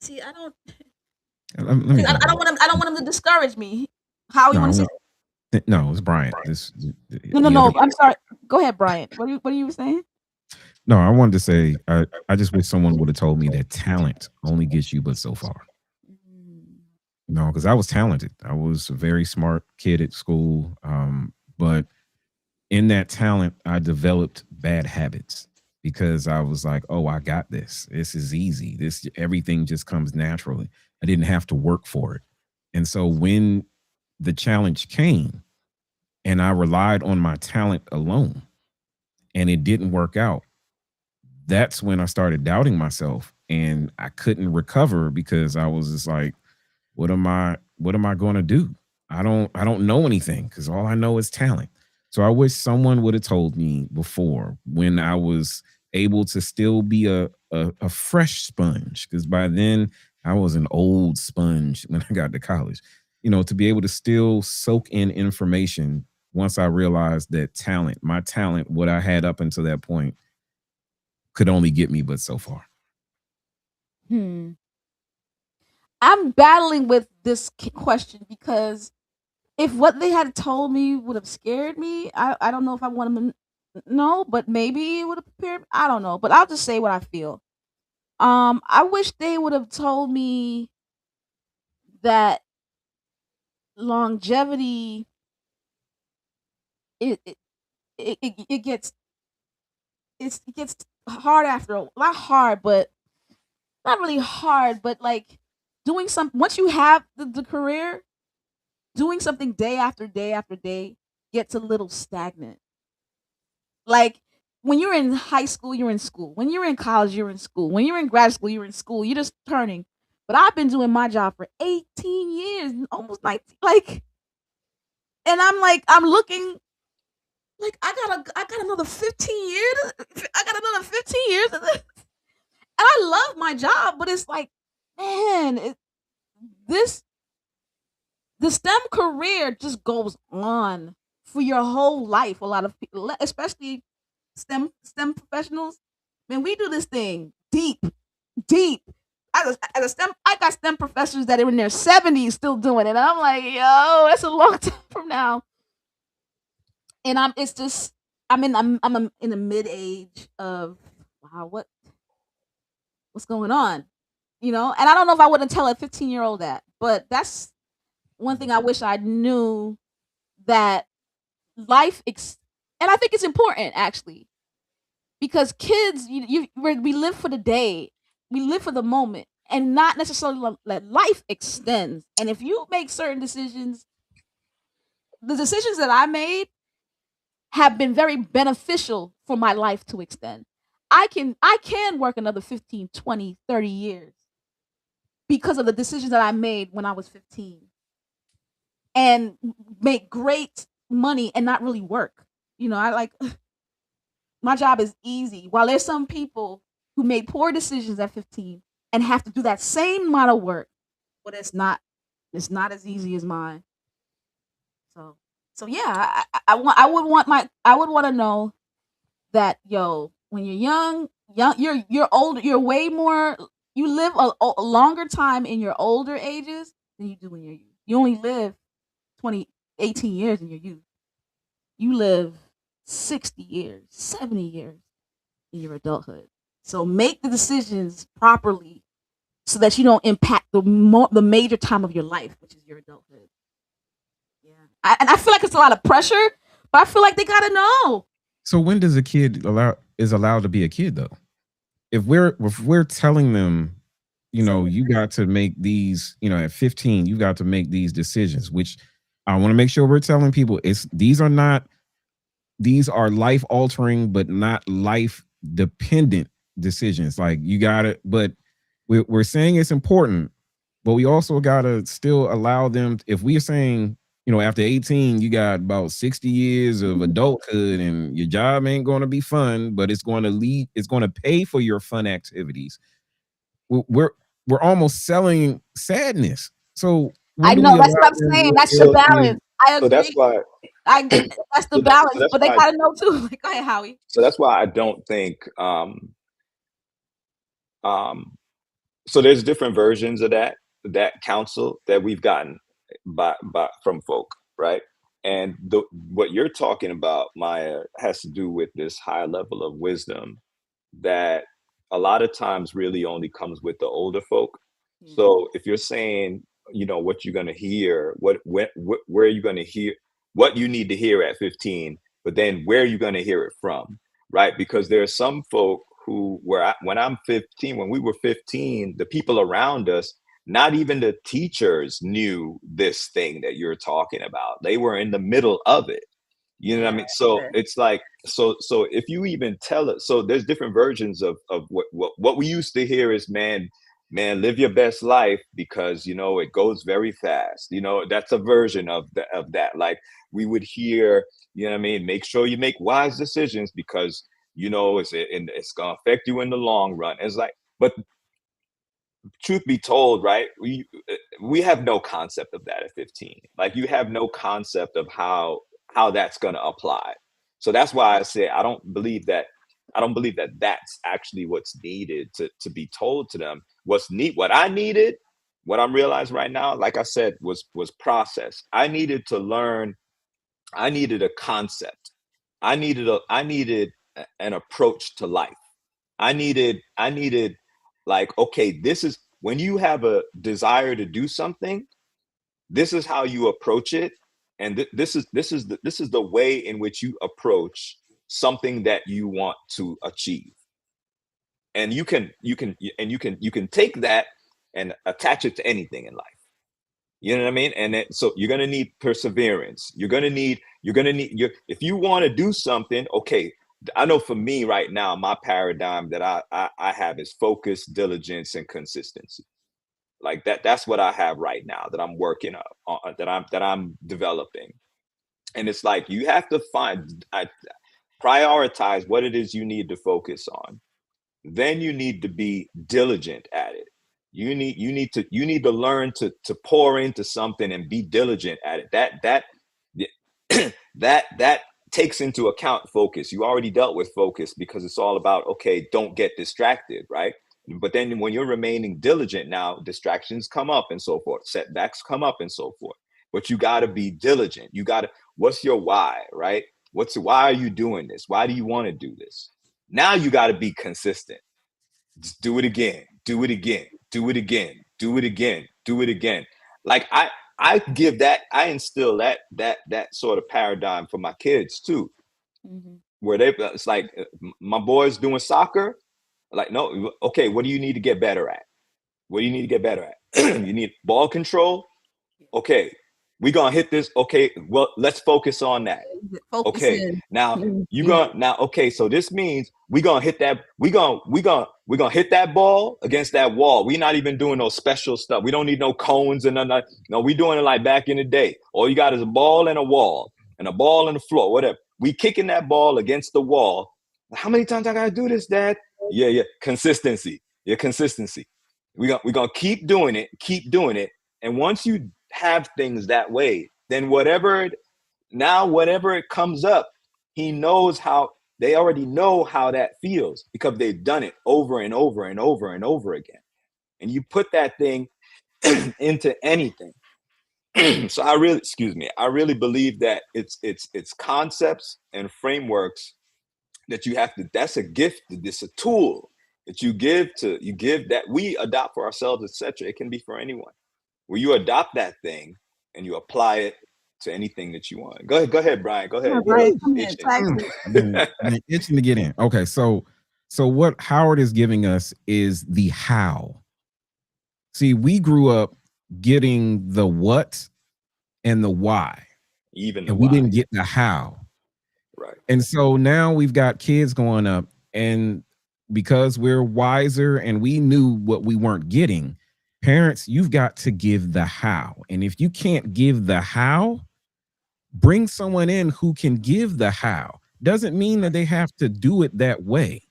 see, I don't Let me I, go. I don't want him I don't want him to discourage me. How you No, want to say no, it's Bryant. No, no, The other. no. I'm sorry. Go ahead, Brian. What are you saying? No, I wanted to say I just wish someone would have told me that talent only gets you but so far. Mm. No, because I was talented. I was a very smart kid at school. But in that talent, I developed bad habits because I was like, oh, I got this. This is easy. This everything just comes naturally. I didn't have to work for it. And so when the challenge came and I relied on my talent alone and it didn't work out, that's when I started doubting myself and I couldn't recover because I was just like, what am I going to do? I don't know anything because all I know is talent. So I wish someone would have told me before when I was able to still be a fresh sponge, because by then I was an old sponge when I got to college. To be able to still soak in information once I realized that my talent, what I had up until that point, could only get me but so far. Hmm. I'm battling with this question because if what they had told me would have scared me, I don't know if I want them to know, but maybe it would have prepared me. I don't know, but I'll just say what I feel. I wish they would have told me that longevity it it, it gets it gets hard after not hard, but not really hard, but like doing some once you have the career, doing something day after day after day gets a little stagnant. Like when you're in high school, you're in school. When you're in college, you're in school. When you're in grad school, you're in school. You're just turning. But I've been doing my job for 18 years, almost 19. Like, and I'm like, I'm looking like I got another 15 years. I got another 15 years. And I love my job, but it's like, man, this the STEM career just goes on for your whole life. A lot of people, especially STEM professionals, man, we do this thing deep, deep. As a STEM, I got STEM professors that are in their 70s still doing it. And I'm like, yo, that's a long time from now. And it's just, I'm in the mid age of, wow, what's going on? And I don't know if I wouldn't tell a 15-year-old that, but that's one thing I wish I knew that and I think it's important actually because kids, we live for the day, we live for the moment, and not necessarily let life extends. And if you make certain decisions, the decisions that I made have been very beneficial for my life to extend. I can work another 15, 20, 30 years because of the decisions that I made when I was 15 and make great money and not really work. I like my job is easy. While there's some people who made poor decisions at 15 and have to do that same amount of work, but it's not as easy as mine. So so yeah, I would want to know that, yo, when you're young, you're older. You're way more. You live a longer time in your older ages than you do in your youth. You only live 20, 18 years in your youth. You live 60 years, 70 years in your adulthood. So make the decisions properly so that you don't impact the major time of your life, which is your adulthood. Yeah, and I feel like it's a lot of pressure, but I feel like they gotta know. So when does a kid allowed to be a kid though? If we're telling them, you got to make these, at 15, you got to make these decisions, which I want to make sure we're telling people these are life altering, but not life dependent decisions. Like you got it, but we're saying it's important, but we also got to still allow them. If we are saying, after 18, you got about 60 years of adulthood and your job ain't going to be fun, but it's going to pay for your fun activities. We're we're almost selling sadness. So I when do know we that's what allow I'm them saying. to That's the still balance. I So that's agree. why. That's the So balance, that's but they why. gotta know too. Like, go ahead, Howie. So that's why I don't think. Um, so there's different versions of that counsel that we've gotten from folk, right? And what you're talking about, Maya, has to do with this high level of wisdom that a lot of times really only comes with the older folk. Yeah. So if you're saying, what you're going to hear, where are you going to hear what you need to hear at 15, but then where are you going to hear it from, right? Because there are some folk who, when we were 15, the people around us, not even the teachers knew this thing that you're talking about. They were in the middle of it. You know what I mean? So it's like, so if you even tell it, so there's different versions of what we used to hear is, man, live your best life because it goes very fast. That's a version of that. Like we would hear, you know what I mean? Make sure you make wise decisions because it's gonna affect you in the long run. It's like, but truth be told, right? We have no concept of that at 15. Like you have no concept of how that's going to apply. So that's why I say I don't believe that that's actually what's needed to be told to them. What I needed, what I'm realizing right now, like I said, was process. I needed to learn. I needed a concept. I needed an approach to life. I needed like, okay, this is when you have a desire to do something, this is how you approach it. And this is the way in which you approach something that you want to achieve. And you can take that and attach it to anything in life. You know what I mean? And so you're going to need perseverance. You're going to need if you want to do something, okay, I know for me right now, my paradigm that I have is focus, diligence, and consistency. Like that's what I have right now that I'm working on, that I'm developing. And it's like you have to prioritize what it is you need to focus on. Then you need to be diligent at it. You need to learn to pour into something and be diligent at it. That takes into account focus. You already dealt with focus because it's all about, okay, don't get distracted, right? But then when you're remaining diligent, now distractions come up and so forth, setbacks come up and so forth. But you got to be diligent. What's your why, right? Why are you doing this? Why do you want to do this? Now you got to be consistent. Just do it again, do it again, do it again, do it again, do it again. Like I instill that sort of paradigm for my kids too, where it's like my boys doing soccer. Like, no, okay, what do you need to get better at? What do you need to get better at? You need ball control. Okay, we're gonna hit this. Okay, well, let's focus on that. Okay, now okay, so this means we're gonna hit that, we're gonna hit that ball against that wall. We're not even doing no special stuff. We don't need no cones and nothing. No, we doing it like back in the day. All you got is a ball and a wall and a ball and the floor, whatever. We kicking that ball against the wall. How many times I gotta do this, Dad? Yeah, consistency. Yeah, consistency. We're gonna keep doing it, and once you have things that way, then whatever it comes up, he knows how. They already know how that feels because they've done it over and over and over and over again. And you put that thing into anything. So I really believe that it's concepts and frameworks that you have to, that's a gift, it's a tool that you give that we adopt for ourselves, etc. It can be for anyone, where you adopt that thing and you apply it to anything that you want. Go ahead, Brian. Go ahead. Right, come in, Itching. tag team. Itching to get in. Okay, so what Howard is giving us is the how. See, we grew up getting the what and the why, Even and we didn't get the how. Right. And so now we've got kids going up, and because we're wiser and we knew what we weren't getting, parents, you've got to give the how. And if you can't give the how, bring someone in who can give the how. Doesn't mean that they have to do it that way,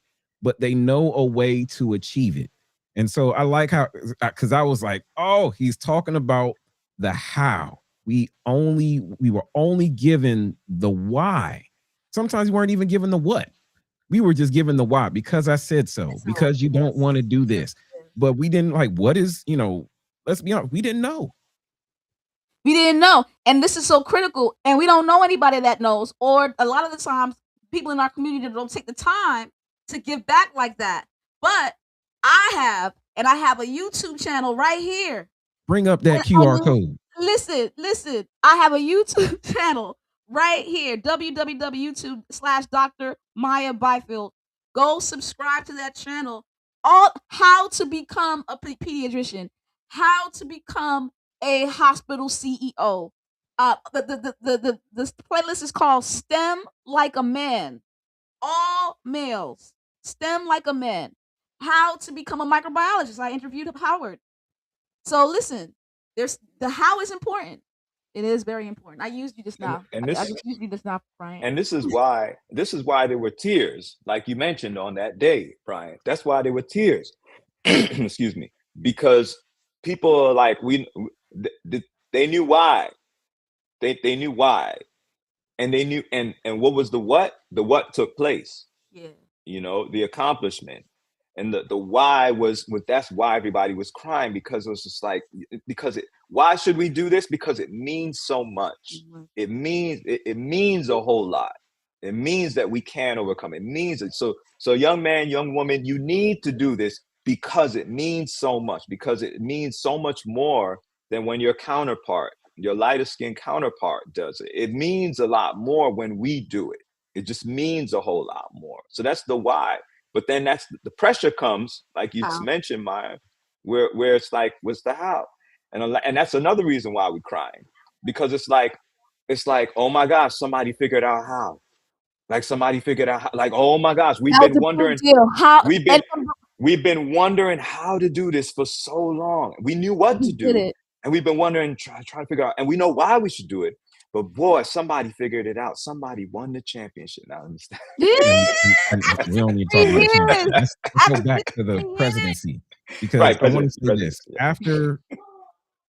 but they know a way to achieve it. And so I like how, because I was like, oh, he's talking about the how. We were only given the why. Sometimes we weren't even given the what. We were just given the why, because I said so, because you don't want to do this. But we didn't like, what is, let's be honest, we didn't know. We didn't know. And this is so critical. And we don't know anybody that knows. Or a lot of the times, people in our community don't take the time to give back like that. But I have a YouTube channel right here. Bring up that QR code. Listen. I have a YouTube channel right here. www.youtube.com/Dr. Maya Byfield. Go subscribe to that channel. All how to become a pediatrician, how to become a hospital CEO. The playlist is called STEM Like a Man. All males. STEM Like a Man. How to become a microbiologist. I interviewed Howard. So listen, there's the how is important. It is very important. I used you just now. I just used you just now, Brian. And this is why there were tears, like you mentioned on that day, Brian. That's why there were tears. Excuse me, because people are like, they knew why. They knew why, and they knew, and what was the what? The what took place. Yeah. The accomplishment. And the why was that's why everybody was crying, because it was just like, why should we do this? Because it means so much. Mm-hmm. It means a whole lot. It means that we can overcome. It means it. So young man, young woman, you need to do this because it means so much, because it means so much more than when your lighter skinned counterpart does it. It means a lot more when we do it. It just means a whole lot more. So that's the why. But then that's the pressure comes, like you mentioned, Maya, where it's like, what's the how? And that's another reason why we're crying, because it's like, oh my gosh, somebody figured out how. Like somebody figured out how, like, oh my gosh, we've been wondering how to do this for so long. We knew what to do, and we've been wondering, trying to figure out, and we know why we should do it. But boy, somebody figured it out. Somebody won the championship. Now understand. We don't need to talk about championship. Let's go back to the presidency, because I want to say this. After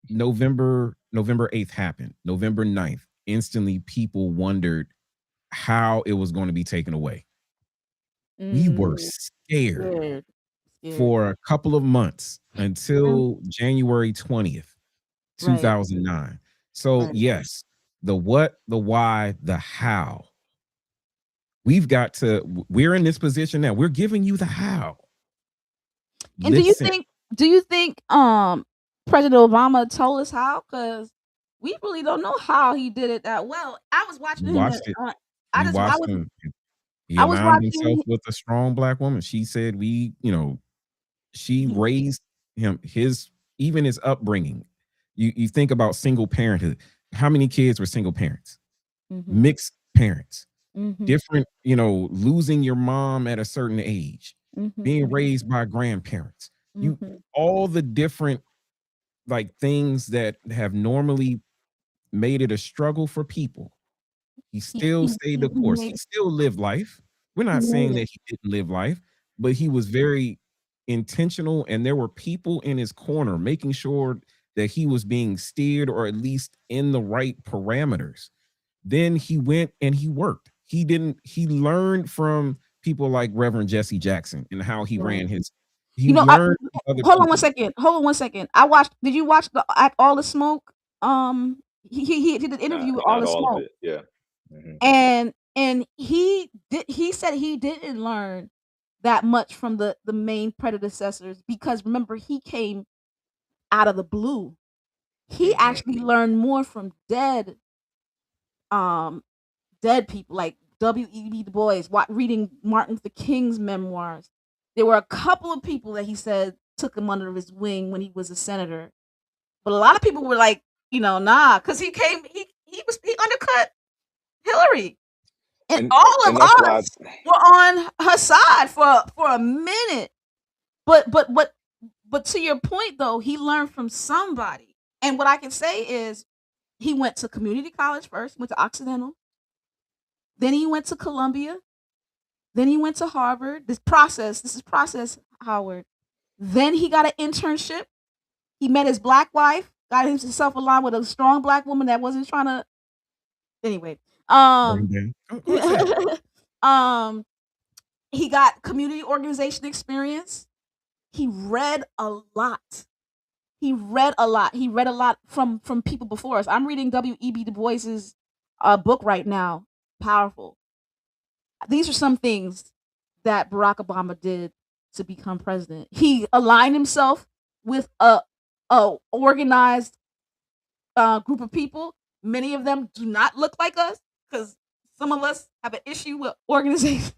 November 8th happened, November 9th, instantly people wondered how it was going to be taken away. We were scared for a couple of months until January 20th, 2009. So yes, the what, the why, the how. We're in this position now. We're giving you the how. And do you think President Obama told us how? Because we really don't know how he did it that well. I was watching him. He aligned himself with a strong Black woman. She said she raised him, his upbringing. You think about single parenthood. How many kids were single parents? Mm-hmm. Mixed parents. Mm-hmm. Different, losing your mom at a certain age, mm-hmm. being raised by grandparents. Mm-hmm. All the different things that have normally made it a struggle for people. He still stayed the course. He still lived life. We're not saying that he didn't live life, but he was very intentional, and there were people in his corner making sure that he was being steered, or at least in the right parameters. Then he went and he worked. he learned from people like Reverend Jesse Jackson and how he Right. ran his. You He know, learned from other hold on one people. second. Hold on one second. Did you watch All the Smoke? He did an interview with All Not the all of Smoke, it. Yeah. Hmm. and he said he didn't learn that much from the main predecessors because remember he came out of the blue. He Hmm. actually learned more from um dead people like W.E.B. Du Bois, reading Martin Luther King's memoirs. There were a couple of people that he said took him under his wing when he was a senator, but a lot of people were like, nah, because he undercut Hillary, and And all of and that's why. us were on her side for a minute. But to your point though, he learned from somebody, and what I can say is he went to community college first, went to Occidental, then he went to Columbia, then he went to Harvard. This is process, Howard. Then he got an internship. He met his black wife, got himself aligned with a strong black woman that wasn't trying to. Anyway, Bring um, down. Oh, who is that? um, he got community organization experience. He read a lot. He read a lot. He read a lot from people before us. I'm reading W.E.B. Du Bois's book right now. Powerful. These are some things that Barack Obama did to become president. He aligned himself with a organized group of people. Many of them do not look like us because some of us have an issue with organization.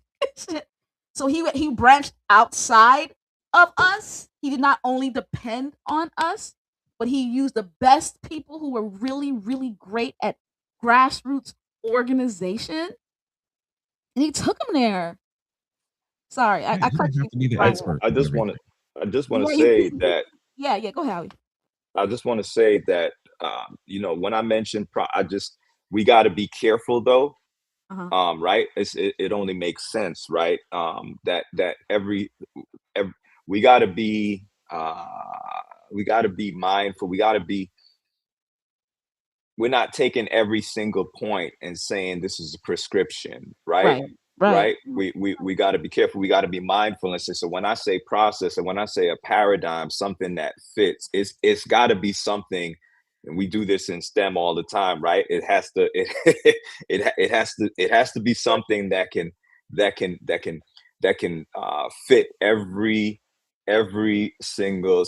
So he branched outside of us. He did not only depend on us, but he used the best people who were really, really great at grassroots organization, and he took them there. Sorry, Yeah, I you cut don't have you, to be the I Brian. expert I in just want everything. to I just want to Well, say that yeah. Go ahead, Howie. I just want to say that when I mentioned I just we got to be careful though. Uh-huh. Right? It only makes sense, right? That every we got to be mindful. We're not taking every single point and saying this is a prescription, right? Right, right. Right. We got to be careful. We got to be mindful and say, so when I say process and when I say a paradigm, something that fits, it's got to be something. And we do this in STEM all the time, right? It has to it has to be something that can that can that can fit every single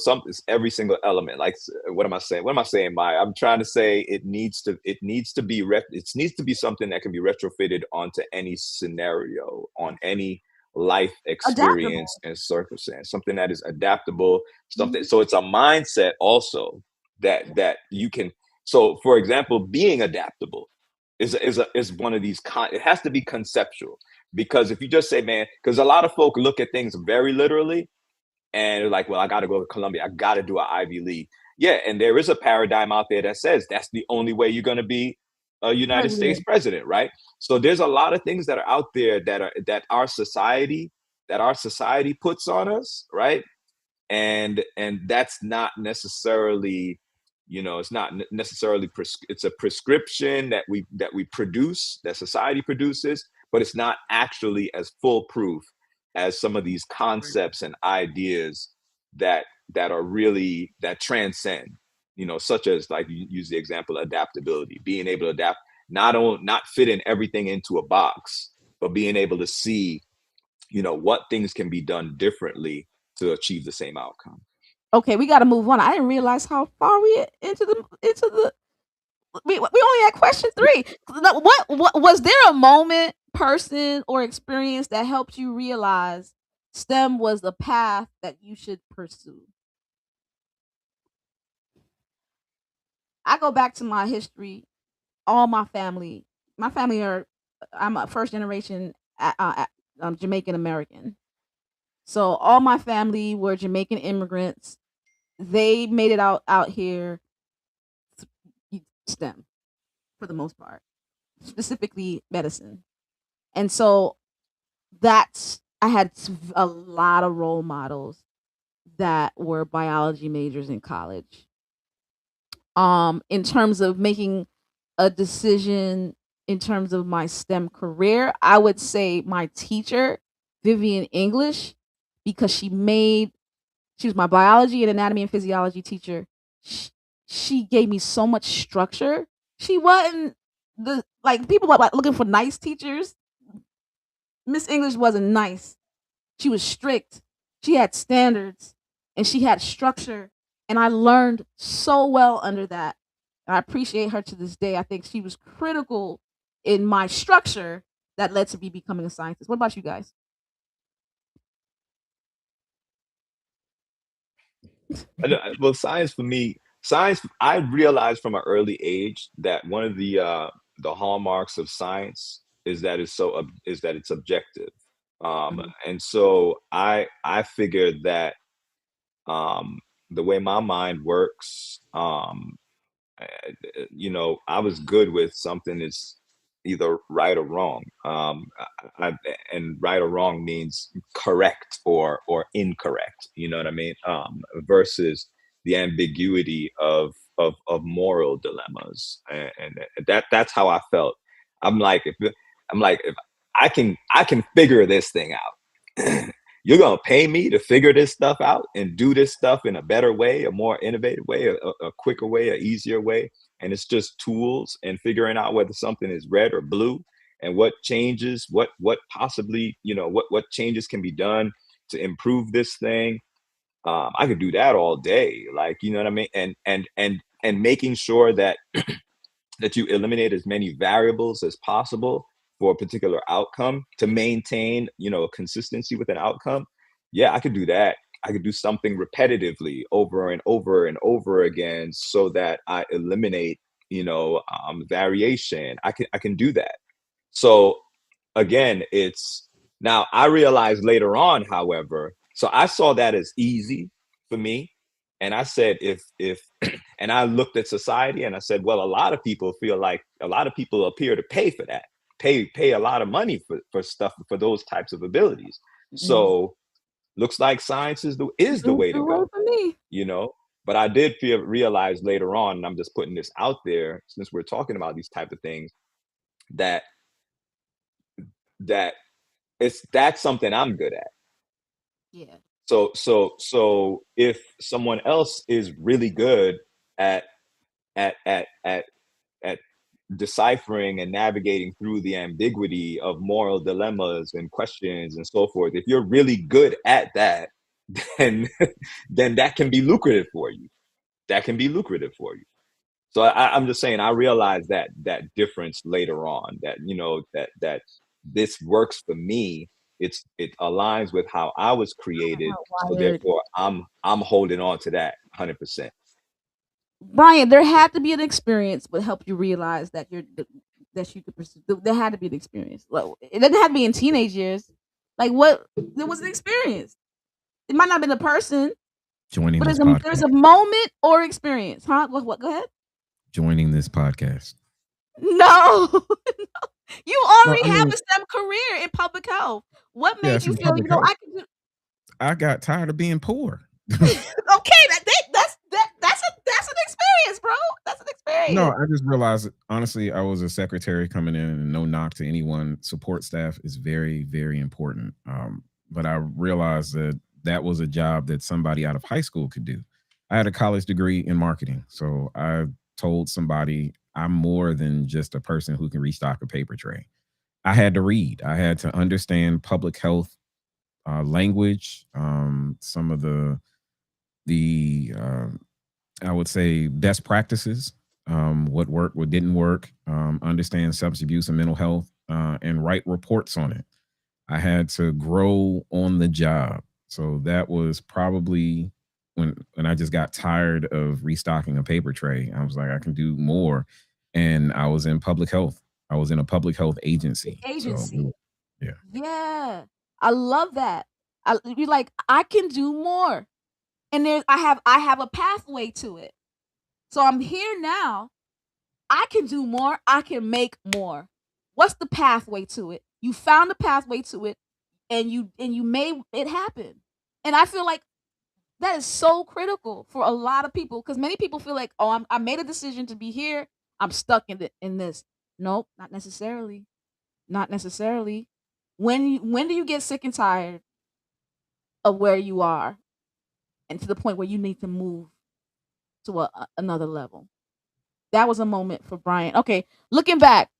element. Like, what am I saying? What am I saying? I'm trying to say it needs to be something that can be retrofitted onto any scenario, on any life experience Adaptable. and circumstance, something that is adaptable, something. Mhm. So it's a mindset also that you can. So for example, being adaptable is one of these it has to be conceptual, because if you just say, man, because a lot of folk look at things very literally, and they're like, well, I got to go to Columbia. I got to do an Ivy League. Yeah, and there is a paradigm out there that says that's the only way you're going to be a United States President. president, right? So there's a lot of things that are out there that our society puts on us, right? And that's not necessarily, it's not necessarily it's a prescription that we produce, that society produces, but it's not actually as foolproof as some of these concepts and ideas that are really, that transcend, such as, like, you use the example of adaptability, being able to adapt, not fitting everything into a box, but being able to see, what things can be done differently to achieve the same outcome. Okay, we got to move on. I didn't realize how far we into the. We only had question 3. What was there a moment, person, or experience that helped you realize STEM was the path that you should pursue? I go back to my history. All my family are. I'm a first generation Jamaican American. So all my family were Jamaican immigrants. They made it out here STEM for the most part, specifically medicine. And so I had a lot of role models that were biology majors in college. In terms of making a decision in terms of my STEM career, I would say my teacher, Vivian English, because she was my biology and anatomy and physiology teacher. Sh She gave me so much structure. She wasn't the like, people like looking for nice teachers. Miss English wasn't nice. She was strict. She had standards and she had structure. And I learned so well under that. And I appreciate her to this day. I think she was critical in my structure that led to me becoming a scientist. What about you guys? Well, science for me, science. I realized from an early age that one of the hallmarks of science is that is that it's objective, Mhm. and so I figured that um, the way my mind works, I was good with something that's either right or wrong. And right or wrong means correct or incorrect. You know what I mean? Versus the ambiguity of moral dilemmas, and that's how I felt. I'm like, if I can figure this thing out. You're gonna pay me to figure this stuff out and do this stuff in a better way, a more innovative way, a quicker way, a easier way. And it's just tools and figuring out whether something is red or blue and what changes, what possibly, what changes can be done to improve this thing. I could do that all day, like, you know what I mean? And making sure that you eliminate as many variables as possible for a particular outcome to maintain, a consistency with an outcome. Yeah, I could do that. I could do something repetitively over and over and over again so that I eliminate, variation. I can do that. So again, it's now I realized later on, however, so I saw that as easy for me. And I said, if and I looked at society and I said, well, a lot of people appear to pay for that, pay a lot of money for stuff for those types of abilities. Mhm. So looks like science is the It way to worked go, for me. you know. But I did realize later on, and I'm just putting this out there since we're talking about these type of things, that that that's something I'm good at. Yeah. So if someone else is really good at at at at at deciphering and navigating through the ambiguity of moral dilemmas and questions and so forth, if you're really good at that, then then that can be lucrative for you. That can be lucrative for you. So I'm just saying, I realized that difference later on. That that this works for me. It aligns with how I was created. So Wired. therefore, I'm holding on to that 100%. Brian, there had to be an experience that helped you realize that that you could pursue. There had to be an experience. Like, it doesn't have to be in teenage years. Like, what? There was an experience. It might not have been a person, Joining but this there's podcast. a moment or experience, huh? What? Go ahead. Joining this podcast. No, you No, already I have mean, a STEM career in public health. What yeah, made it's you in feel? public health. I can do. I got tired of being poor. Okay, that's an experience, bro. That's an No, experience. I just realized that, honestly, I was a secretary coming in, and no knock to anyone. Support staff is very, very important. But I realized that that was a job that somebody out of high school could do. I had a college degree in marketing, so I told somebody I'm more than just a person who can restock a paper tray. I had to read. I had to understand public health language, some of the I would say best practices, what worked, what didn't work, understand substance abuse and mental health, and write reports on it. I had to grow on the job. So that was probably when I just got tired of restocking a paper tray. I was like, I can do more. And I was in public health. I was in a public health agency. So Agency. yeah. Yeah, I love that. You like I can do more, and I have a pathway to it. So I'm here now. I can do more. I can make more. What's the pathway to it? You found the pathway to it, and you made it happen. And I feel like that is so critical for a lot of people because many people feel like, oh, I made a decision to be here. I'm stuck in this. Nope, not necessarily. Not necessarily. When do you get sick and tired of where you are and to the point where you need to move to another level? That was a moment for Brian. Okay, looking back,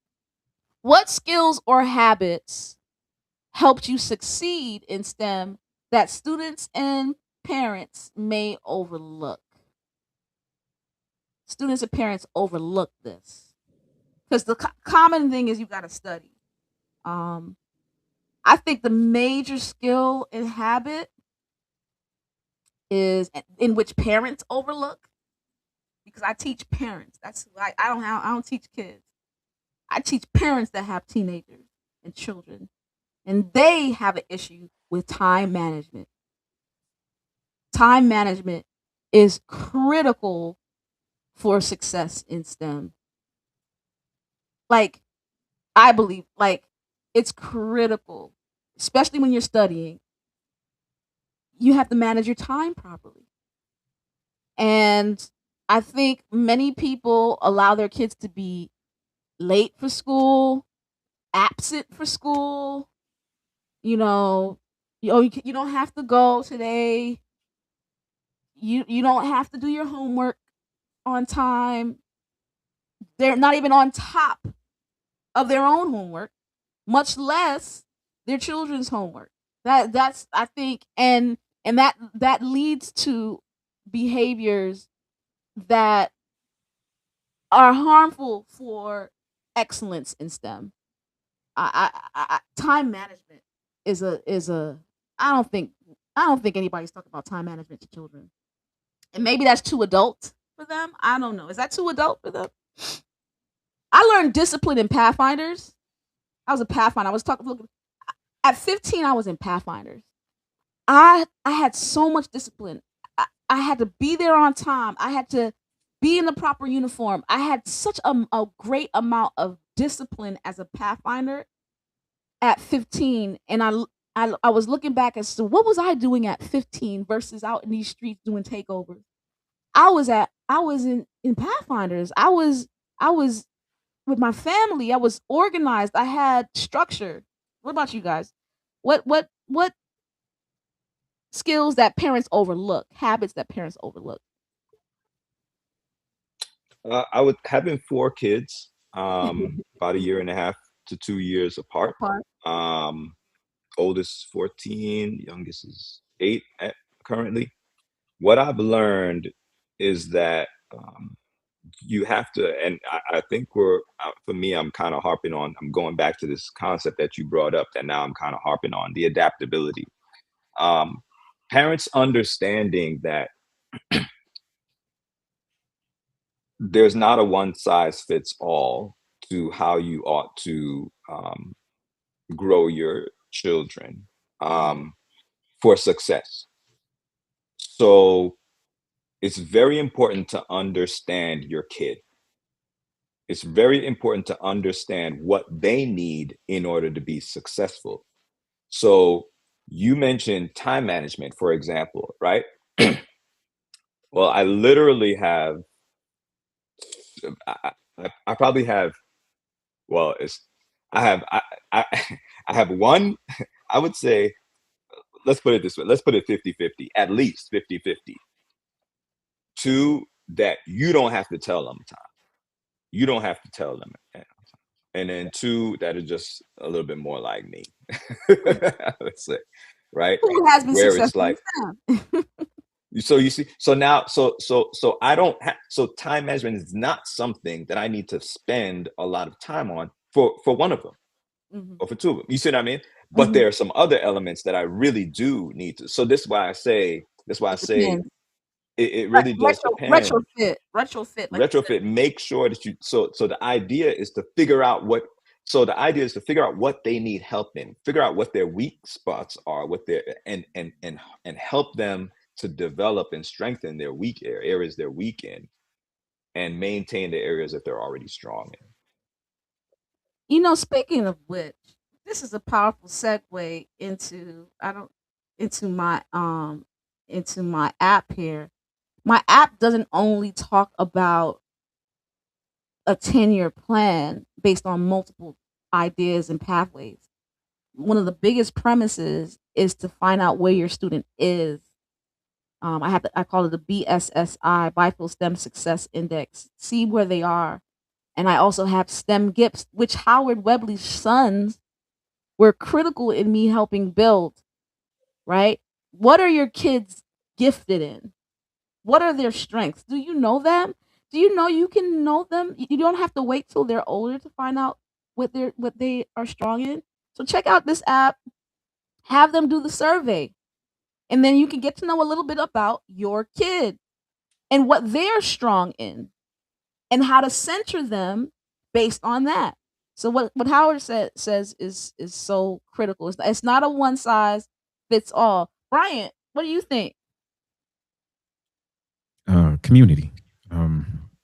what skills or habits helped you succeed in STEM that students and parents may overlook? Students and parents overlook this because the common thing is you got to study. Um, I think the major skill and habit is in which parents overlook because I teach parents. That's like I don't teach kids. I teach parents that have teenagers and children, and they have an issue with time management. Time management is critical for success in STEM. Like I believe, like it's critical, especially when you're studying. You have to manage your time properly. And I think many people allow their kids to be late for school, absent for school. You know, you don't have to go today. You don't have to do your homework on time. They're not even on top of their own homework, much less their children's homework. That's I think and that leads to behaviors that are harmful for excellence in STEM. Time management is a I don't think I don't think anybody's talking about time management to children, and maybe that's too adult for them. I don't know. Is that too adult for them? I learned discipline in Pathfinders. I was a Pathfinder. I was talking. Look, at 15, I was in Pathfinders. I had so much discipline. I had to be there on time. I had to be in the proper uniform. I had such a great amount of discipline as a Pathfinder at 15, and I was looking back as to what was I doing at 15 versus out in these streets doing takeovers. I was in Pathfinders. I was with my family. I was organized. I had structure. What about you guys? What skills that parents overlook, habits that parents overlook? I would having 4 kids, about a year and a half to 2 years apart. Apart. Um, Oldest 14, youngest is 8 currently. What I've learned is that you have to, and I think for me, I'm going back to this concept that you brought up that now I'm kind of harping on the adaptability. Um, Parents understanding that there's not a one size fits all to how you ought to grow your children Mhm. for success. So it's very important to understand your kid. It's very important to understand what they need in order to be successful. So you mentioned time management, for example, right? Well, I literally have, I probably have, well, I, I have one, I would say, let's put it this way, let's put it 50-50, at least 50-50. Two, that you don't have to tell them time. You don't have to tell them. And then two, that are just a little bit more like me. Let's say, right? Who has been Where it's successful in like, STEM? so you see, so now, so I don't have, so time management is not something that I need to spend a lot of time on for one of them Mhm. or for two of them. You see what I mean? But Mhm. there are some other elements that I really do need to. So that's why I It say depends. it really does depend. Retrofit, like you said. Retrofit, make sure that you, so the idea is to figure out what, so the idea is to figure out what they need help in, figure out what their weak spots are, what their, and help them to develop and strengthen their areas they're weak in, and maintain the areas that they're already strong in. Speaking of which, this is a powerful segue into I don't into my app here. My app doesn't only talk about a 10-year plan based on multiple ideas and pathways. One of the biggest premises is to find out where your student is. I call it the BSSI, Bifield STEM Success Index. See where they are. And I also have STEM gifts, which Howard Webley's sons were critical in me helping build, right? What are your kids gifted in? What are their strengths? Do you know them? Do you know you can know them? You don't have to wait till they're older to find out what they are strong in. So check out this app, have them do the survey, and then you can get to know a little bit about your kid and what they're strong in and how to center them based on that. So what Howard says is so critical. It's not a one size fits all. Bryant, what do you think? Community.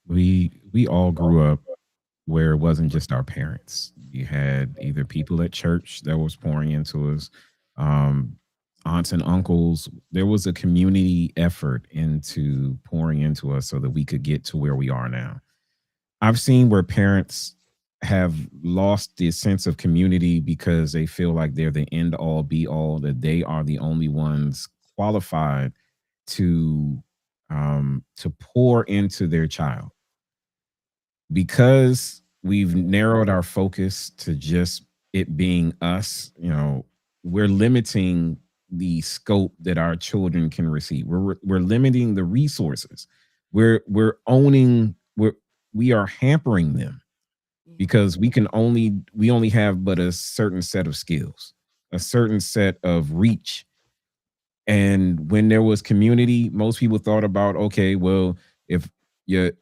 We all grew up where it wasn't just our parents. You had either people at church that was pouring into us, um, aunts and uncles. There was a community effort into pouring into us so that we could get to where we are now. I've seen where parents have lost the sense of community because they feel like they're the end all be all, that they are the only ones qualified to pour into their child. Because we've narrowed our focus to just it being us, we're limiting the scope that our children can receive. We're limiting the resources. We are hampering them because we only have but a certain set of skills, a certain set of reach. And when there was community, most people thought about, okay, well, if you,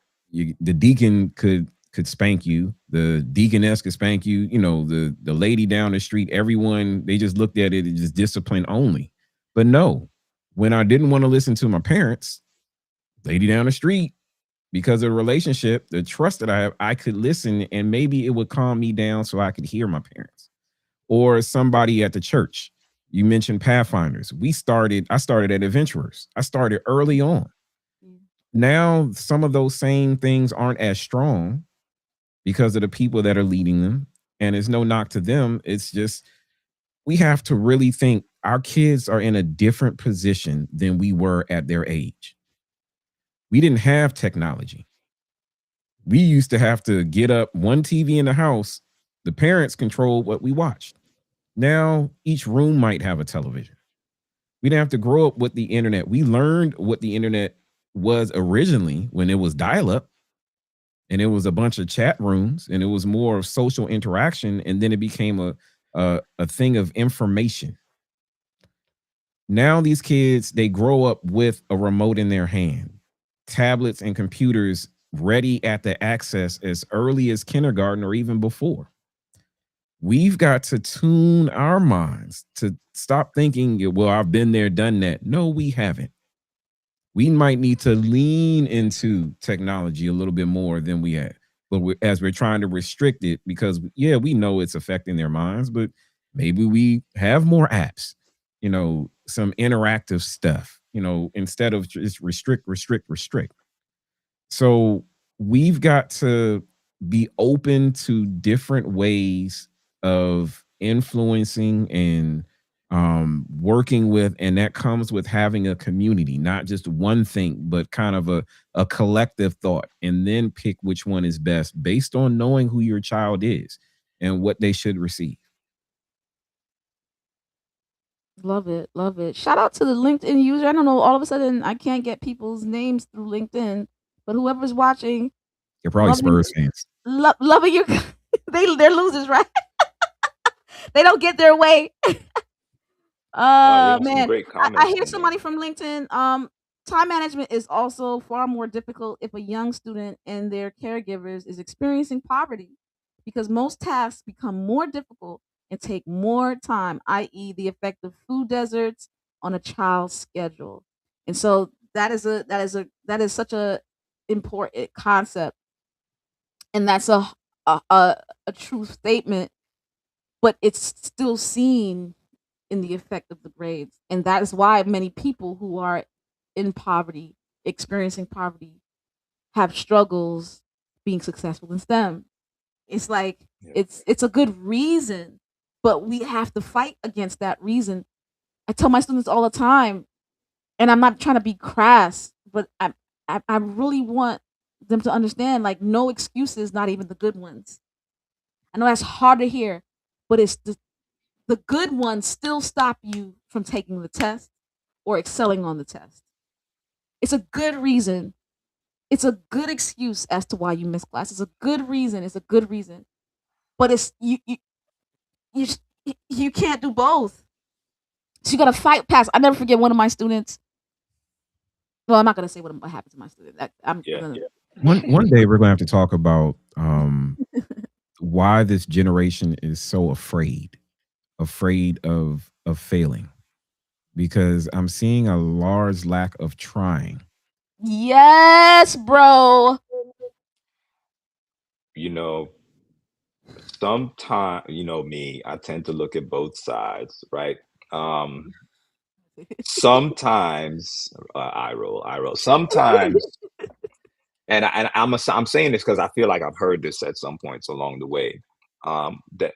the deacon could spank you, the deaconess could spank you, the lady down the street, everyone, they just looked at it as just discipline only. But no, when I didn't want to listen to my parents, lady down the street, because of the relationship, the trust that I have, I could listen and maybe it would calm me down so I could hear my parents. Or somebody at the church. You mentioned Pathfinders. I started at Adventurers. I started early on. Mm. Now, some of those same things aren't as strong because of the people that are leading them. And it's no knock to them. It's just, we have to really think our kids are in a different position than we were at their age. We didn't have technology. We used to have to get up one TV in the house. The parents controlled what we watched. Now each room might have a television. We didn't have to grow up with the internet. We learned what the internet was originally when it was dial-up and it was a bunch of chat rooms and it was more of social interaction, and then it became a thing of information. Now these kids, they grow up with a remote in their hand, tablets and computers ready at the access as early as kindergarten or even before. We've got to tune our minds to stop thinking, well, I've been there, done that. No, we haven't. We might need to lean into technology a little bit more than we have. But as we're trying to restrict it, because, yeah, we know it's affecting their minds, but maybe we have more apps, some interactive stuff, instead of just restrict, restrict, restrict. So we've got to be open to different ways of influencing and working with, and that comes with having a community, not just one thing, but kind of a collective thought, and then pick which one is best based on knowing who your child is and what they should receive. Love it, love it. Shout out to the LinkedIn user. I don't know, all of a sudden I can't get people's names through LinkedIn, but whoever's watching, They're probably loving Spurs fans. loving your they're losers, right? They don't get their way. No, we have some Man, great I comments hear in there. somebody from LinkedIn. Time management is also far more difficult if a young student and their caregivers is experiencing poverty, because most tasks become more difficult and take more time, i.e., the effect of food deserts on a child's schedule. And so that is such a important concept, and that's a true statement, but it's still seen in the effect of the grades. And that is why many people who are in poverty, experiencing poverty, have struggles being successful in STEM. It's like Yeah. it's a good reason, but we have to fight against that reason. I tell my students all the time, and I'm not trying to be crass, but I really want them to understand, like, no excuses, not even the good ones. I know that's hard to hear, but it's the good ones still stop you from taking the test or excelling on the test. It's a good reason. It's a good excuse as to why you miss class. It's a good reason. It's a good reason. But it's you, you can't do both. So you gotta fight past. I never forget one of my students. Well, I'm not gonna say what happened to my student. One day we're gonna have to talk about why this generation is so afraid of failing, because I'm seeing a large lack of trying. Yes, bro. You know, sometimes, you know me, I tend to look at both sides, right? Sometimes I roll. Sometimes, and I'm saying this because I feel like I've heard this at some points along the way, that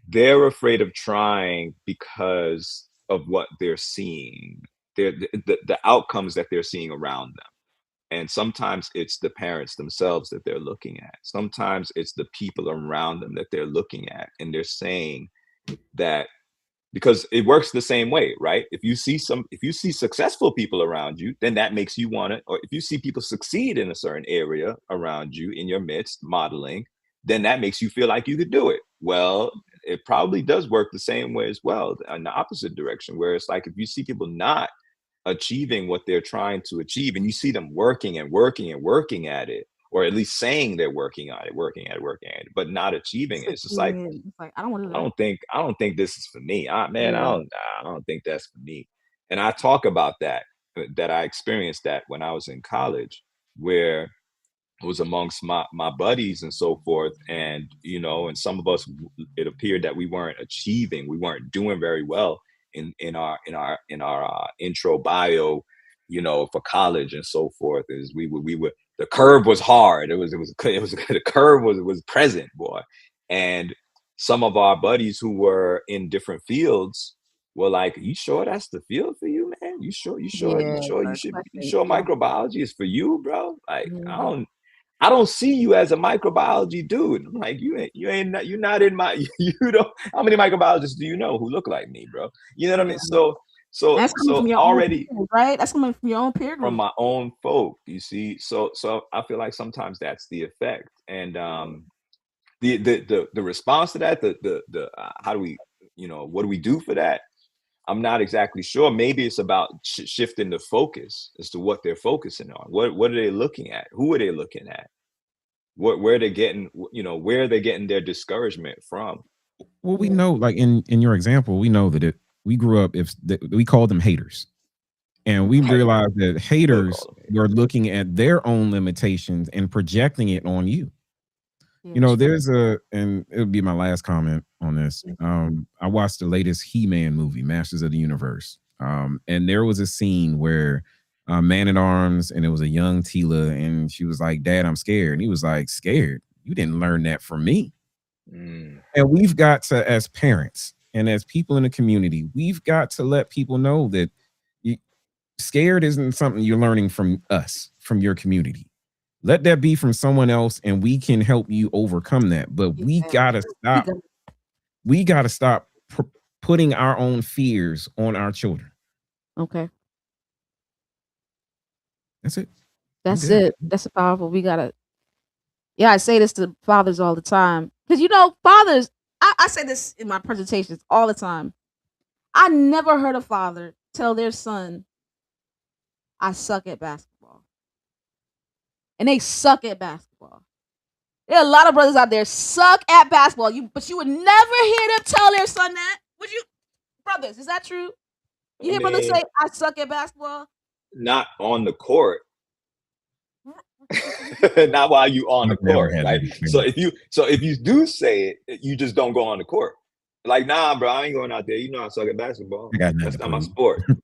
they're afraid of trying because of what they're seeing, the outcomes that they're seeing around them. And sometimes it's the parents themselves that they're looking at. Sometimes it's the people around them that they're looking at, and they're saying that, because it works the same way, right? If you see successful people around you, then that makes you want to, or if you see people succeed in a certain area around you in your midst modeling, then that makes you feel like you could do it. Well, it probably does work the same way as well, in the opposite direction, where it's like, if you see people not achieving what they're trying to achieve, and you see them working and working and working at it, or at least saying they're working on it, working at it, but not achieving it, it's just like, It's like, I don't want to do I that. don't think this is for me. Man, Yeah. I don't think that's for me. And I talk about that I experienced that when I was in college, where it was amongst my buddies and so forth. And, and some of us, it appeared that we weren't achieving, we weren't doing very well in our intro bio, for college and so forth. Is we were the curve was hard. The curve was present, boy. And some of our buddies who were in different fields were like, "You sure that's the field for you, man? You sure Yeah, you especially, sure yeah. microbiology is for you, bro? Like, Mhm. I don't see you as a microbiology dude." I'm like, you're not in my, you don't, how many microbiologists do you know who look like me, bro? You know what I Yeah. mean? So That's coming from your own already peers, right? That's coming from your own peer from group. my own folk, you see? So I feel like sometimes that's the effect. And the response to that, how do we, what do we do for that? I'm not exactly sure. Maybe it's about shifting the focus as to what they're focusing on. What are they looking at? Who are they looking at? Where they're getting, where they're getting their discouragement from. Well, we Yeah. know, like in your example, we know that we grew up, we called them haters, and we Right. realized that Still haters call them were looking at their own limitations and projecting it on you. Yeah, There's and it would be my last comment on this. I watched the latest He-Man movie, Masters of the Universe. And there was a scene where Man at Arms, and it was a young Tila, and she was like, "Dad, I'm scared." And he was like, "Scared? You didn't learn that from me." Mm. And we've got to, as parents and as people in the community, we've got to let people know that scared isn't something you're learning from us, from your community. Let that be from someone else, and we can help you overcome that. But we yeah. gotta We stop. got- We gotta stop putting our own fears on our children. Okay. That's it. I'm That's good. it. That's powerful. We gotta. Yeah, I say this to fathers all the time because fathers. I say this in my presentations all the time. I never heard a father tell their son, "I suck at basketball," and they suck at basketball. There are a lot of brothers out there suck at basketball. But you would never hear them tell their son that. Would you, brothers? Is that true? You I hear brothers mean, say, "I suck at basketball." not on the court. Not while you on the I've never court, had right? that So experience. if you do say it, you just don't go on the court. Like, nah, bro, I ain't going out there. I suck at basketball. I got nothing That's to not my prove. sport. Oh,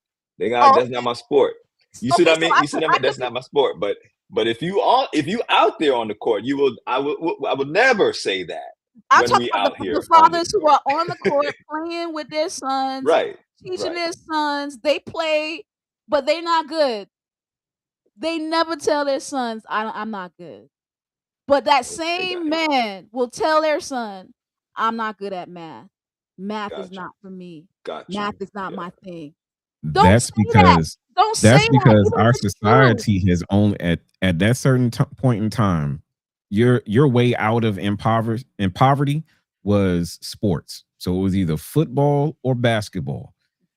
That's not my sport. You see okay. what I So mean? You see what I I mean? took That's not my sport. But But if you out there on the court, I would never say that I'm when talking we about out the here on fathers this who court. are on the court playing with their sons, Right, teaching right. their sons. They play, but they're not good. They never tell their sons, I'm not good. But that Okay, same man will tell their son, I'm not good at math. Math is got you, not for me. got Math you. is not Yeah. my thing. Don't That's say that. because Don't say that, even if our it's true. society has only at that certain point in time, your way out of in poverty was sports. So it was either football or basketball.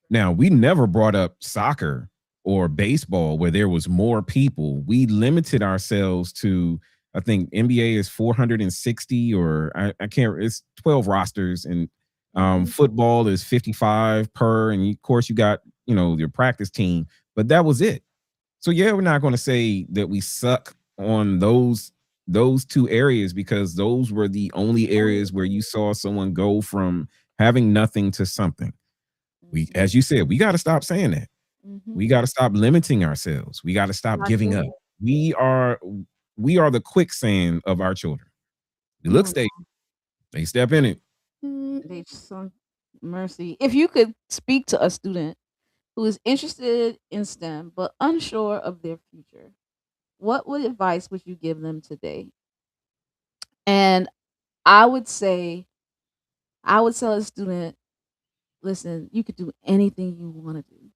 Now, we never brought up soccer or baseball where there was more people. We limited ourselves to, I think NBA is 460, or I can't, it's 12 rosters, and Mhm. football is 55 per, and of course you got, your practice team, but that was it. So yeah, we're not going to say that we suck on those two areas, because those were the only areas where you saw someone go from having nothing to something. We, Mhm. as you said, we got to stop saying that. Mhm. We got to stop limiting ourselves. We got to stop Got giving up. to. We are we are the quicksand of our children. We look Mm. stay, they step in it. They so mercy. If you could speak to a student who is interested in STEM but unsure of their future, what advice would you give them today? And I would say, I would tell a student, listen, you could do anything you want to do.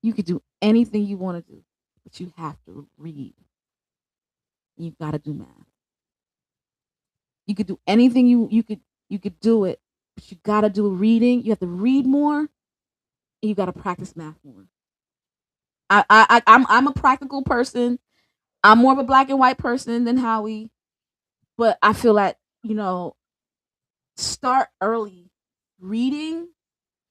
You could do anything you want to do, but you have to read. You've got to do math. You could do anything you could do it, but you got to do reading. You have to read more, and you got to practice math more. I'm a practical person. I'm more of a black and white person than Howie, but I feel like, start early reading,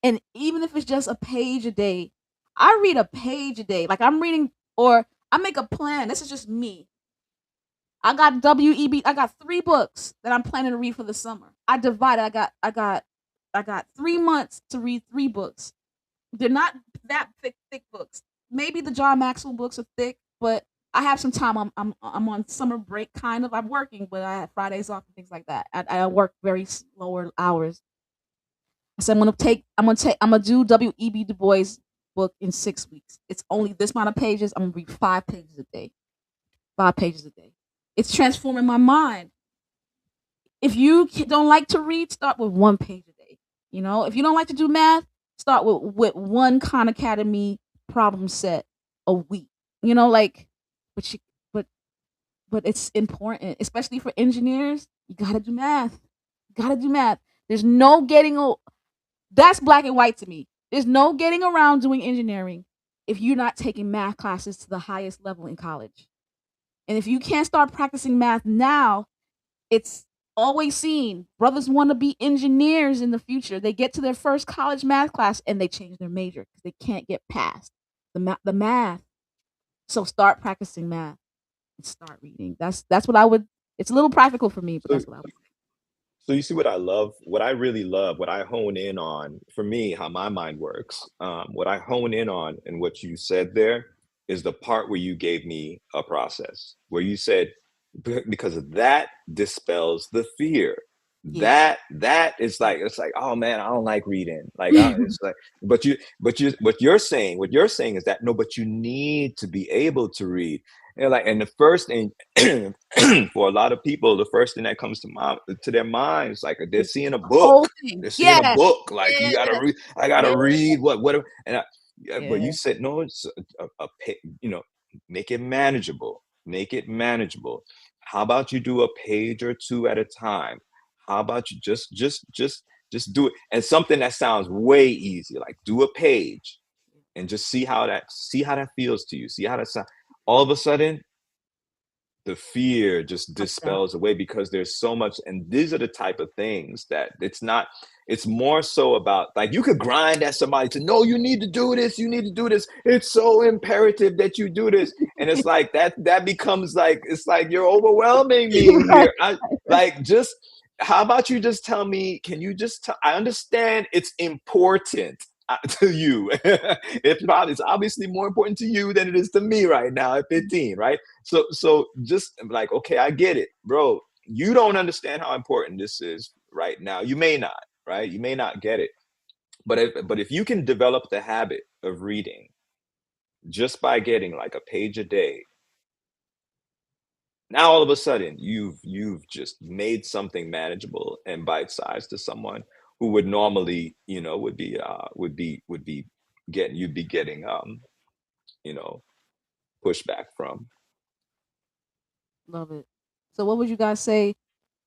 and even if it's just a page a day, I read a page a day. Like I'm reading, or I make a plan. This is just me. I got WEB. I got 3 books that I'm planning to read for the summer. I divided. I got 3 months to read 3 books. They're not that thick books. Maybe the John Maxwell books are thick, but I have some time. I'm on summer break, kind of. I'm working, but I have Fridays off and things like that. I work very slower hours. So I'm gonna do W.E.B. Du Bois book in 6 weeks. It's only this amount of pages. I'm gonna read 5 pages a day. 5 pages a day. It's transforming my mind. If you don't like to read, start with 1 page a day. If you don't like to do math, start with one Khan Academy problem set a week. Like, but you, but it's important, especially for engineers. You gotta do math. You gotta do math. There's no getting. That's black and white to me. There's no getting around doing engineering if you're not taking math classes to the highest level in college. And if you can't start practicing math now, it's always seen. Brothers want to be engineers in the future. They get to their first college math class and they change their major because they can't get past the math. So start practicing math and start reading. That's what I would. It's a little practical for me, but So that's what I would. So you see what I love, what I really love, what I hone in on, for me, how my mind works. What I hone in on and what you said there is the part where you gave me a process, where you said, because of that dispels the fear. Yeah. That is like, it's like, oh man, I don't like reading. Like it's like, what you're saying is that no, but you need to be able to read. And like, and the first thing for a lot of people, the first thing that comes to their minds, like they're It's seeing the a book. whole thing. They're seeing a Yeah. book. Like you Yeah. gotta read. I gotta Yeah. read what. And yeah, but Yeah. you said no. It's make it manageable. Make it manageable. How about you do a page or two at a time? How about you just do it? And something that sounds way easier, like do a page and just see how that feels to you. See how that sounds. All of a sudden, the fear just Comes down. dispels away because there's so much. And these are the type of things that it's more so about, like, you could grind at somebody to, no, you need to do this, you need to do this, it's so imperative that you do this. And it's like that becomes like, it's like you're overwhelming me Right. here. I like, just how about you just tell me, can you just I understand it's important, to you. It's obviously more important to you than it is to me right now at 15, right? So just like, okay, I get it, bro. You don't understand how important this is right now. You may not, right? You may not get it. But if you can develop the habit of reading just by getting like a page a day, now all of a sudden you've just made something manageable and bite-sized to someone who would normally, would be getting you'd be getting you know pushback from. Love it. So, what would you guys say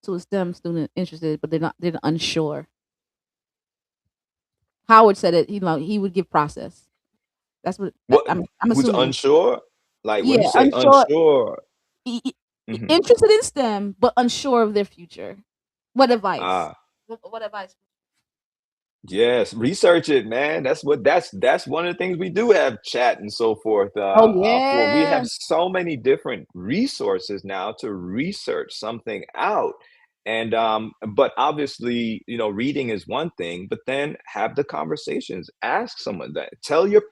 to a STEM student interested, but they're unsure? Howard said it. He would give process. That's what What I'm Who's assuming. unsure? Like when Yeah, you say unsure. unsure, i- i- mhm, Interested in STEM, but unsure of their future. What advice? ah, What advice? yes, research it, man. That's one of the things we do have chat and so forth Oh for. We yeah. have so many different resources now to research something out. And but obviously, reading is one thing, but then have the conversations. Ask someone that. Tell your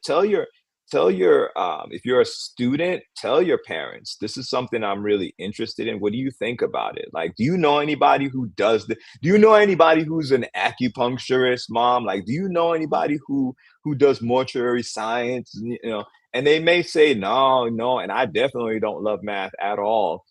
if you're a student, tell your parents, this is something I'm really interested in. What do you think about it? Like, do you know anybody who does this? Do you know anybody who's an acupuncturist, mom? Like, do you know anybody who does mortuary science? And they may say no, no, and I definitely don't love math at all.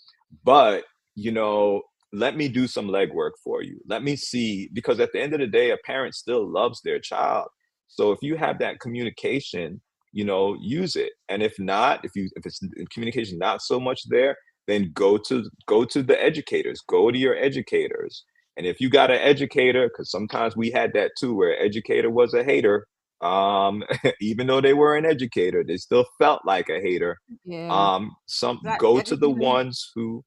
But you know, let me do some legwork for you. Let me see, because at the end of the day, a parent still loves their child. So if you have that communication, use it. And if not, if it's communication not so much there, then go to the educators, go to your educators. And if you got an educator, because sometimes we had that too, where educator was a hater, even though they were an educator, they still felt like a hater. Yeah. Some That go to the educator ones who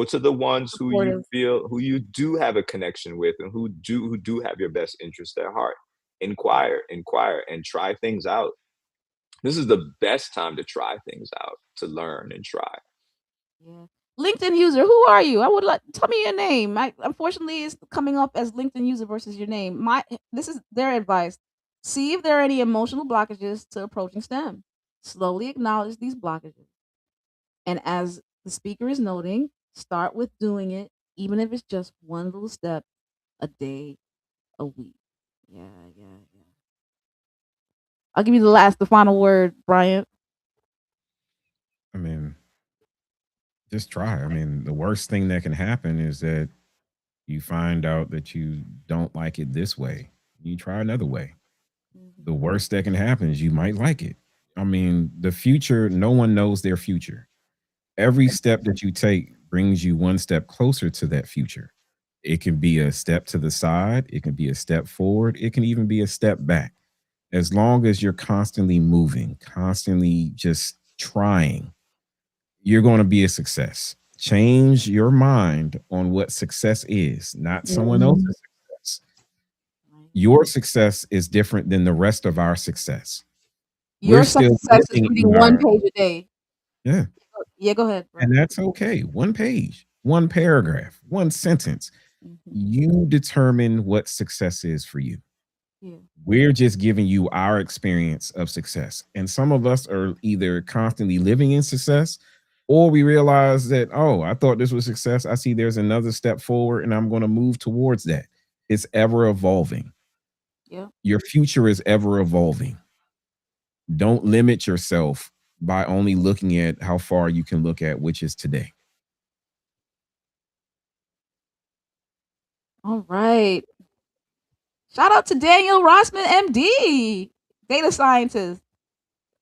you supportive. feel, who you do have a connection with, and who do have your best interest at heart. Inquire and try things out. This is the best time to try things out, to learn and try. Yeah. LinkedIn user, who are you? I would like tell me your name. Unfortunately it's coming up as LinkedIn user versus your name. This is their advice. See if there are any emotional blockages to approaching STEM. Slowly acknowledge these blockages. And as the speaker is noting, start with doing it, even if it's just one little step a day, a week. Yeah, yeah, yeah. I'll give you the final word, Brian. I mean, just try. I mean, the worst thing that can happen is that you find out that you don't like it this way. You try another way. The Mhm. worst that can happen is you might like it. I mean, the future, no one knows their future. Every step that you take brings you one step closer to that future. It can be a step to the side, it can be a step forward, it can even be a step back. As long as you're constantly moving, constantly just trying, you're going to be a success. Change your mind on what success is, not someone Mhm. else's success. Right. Your success is different than the rest of our success. We're Your still success is living reading in one our, page a day. yeah, Yeah, go ahead, and Brian. that's okay. One page, one paragraph, one sentence. Mhm. You determine what success is for you. Yeah. We're just giving you our experience of success. And some of us are either constantly living in success, or we realize that, oh, I thought this was success. I see there's another step forward and I'm going to move towards that. It's ever evolving. Yeah. Your future is ever evolving. Don't limit yourself by only looking at how far you can look at, which is today. All right. Shout out to Daniel Rossman, MD, data scientist.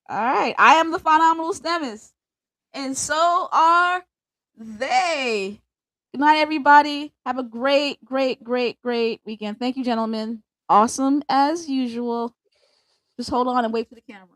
All right. I am the phenomenal STEMist. And so are they. Good night, everybody. Have a great, great, great, great weekend. Thank you, gentlemen. Awesome as usual. Just hold on and wait for the camera.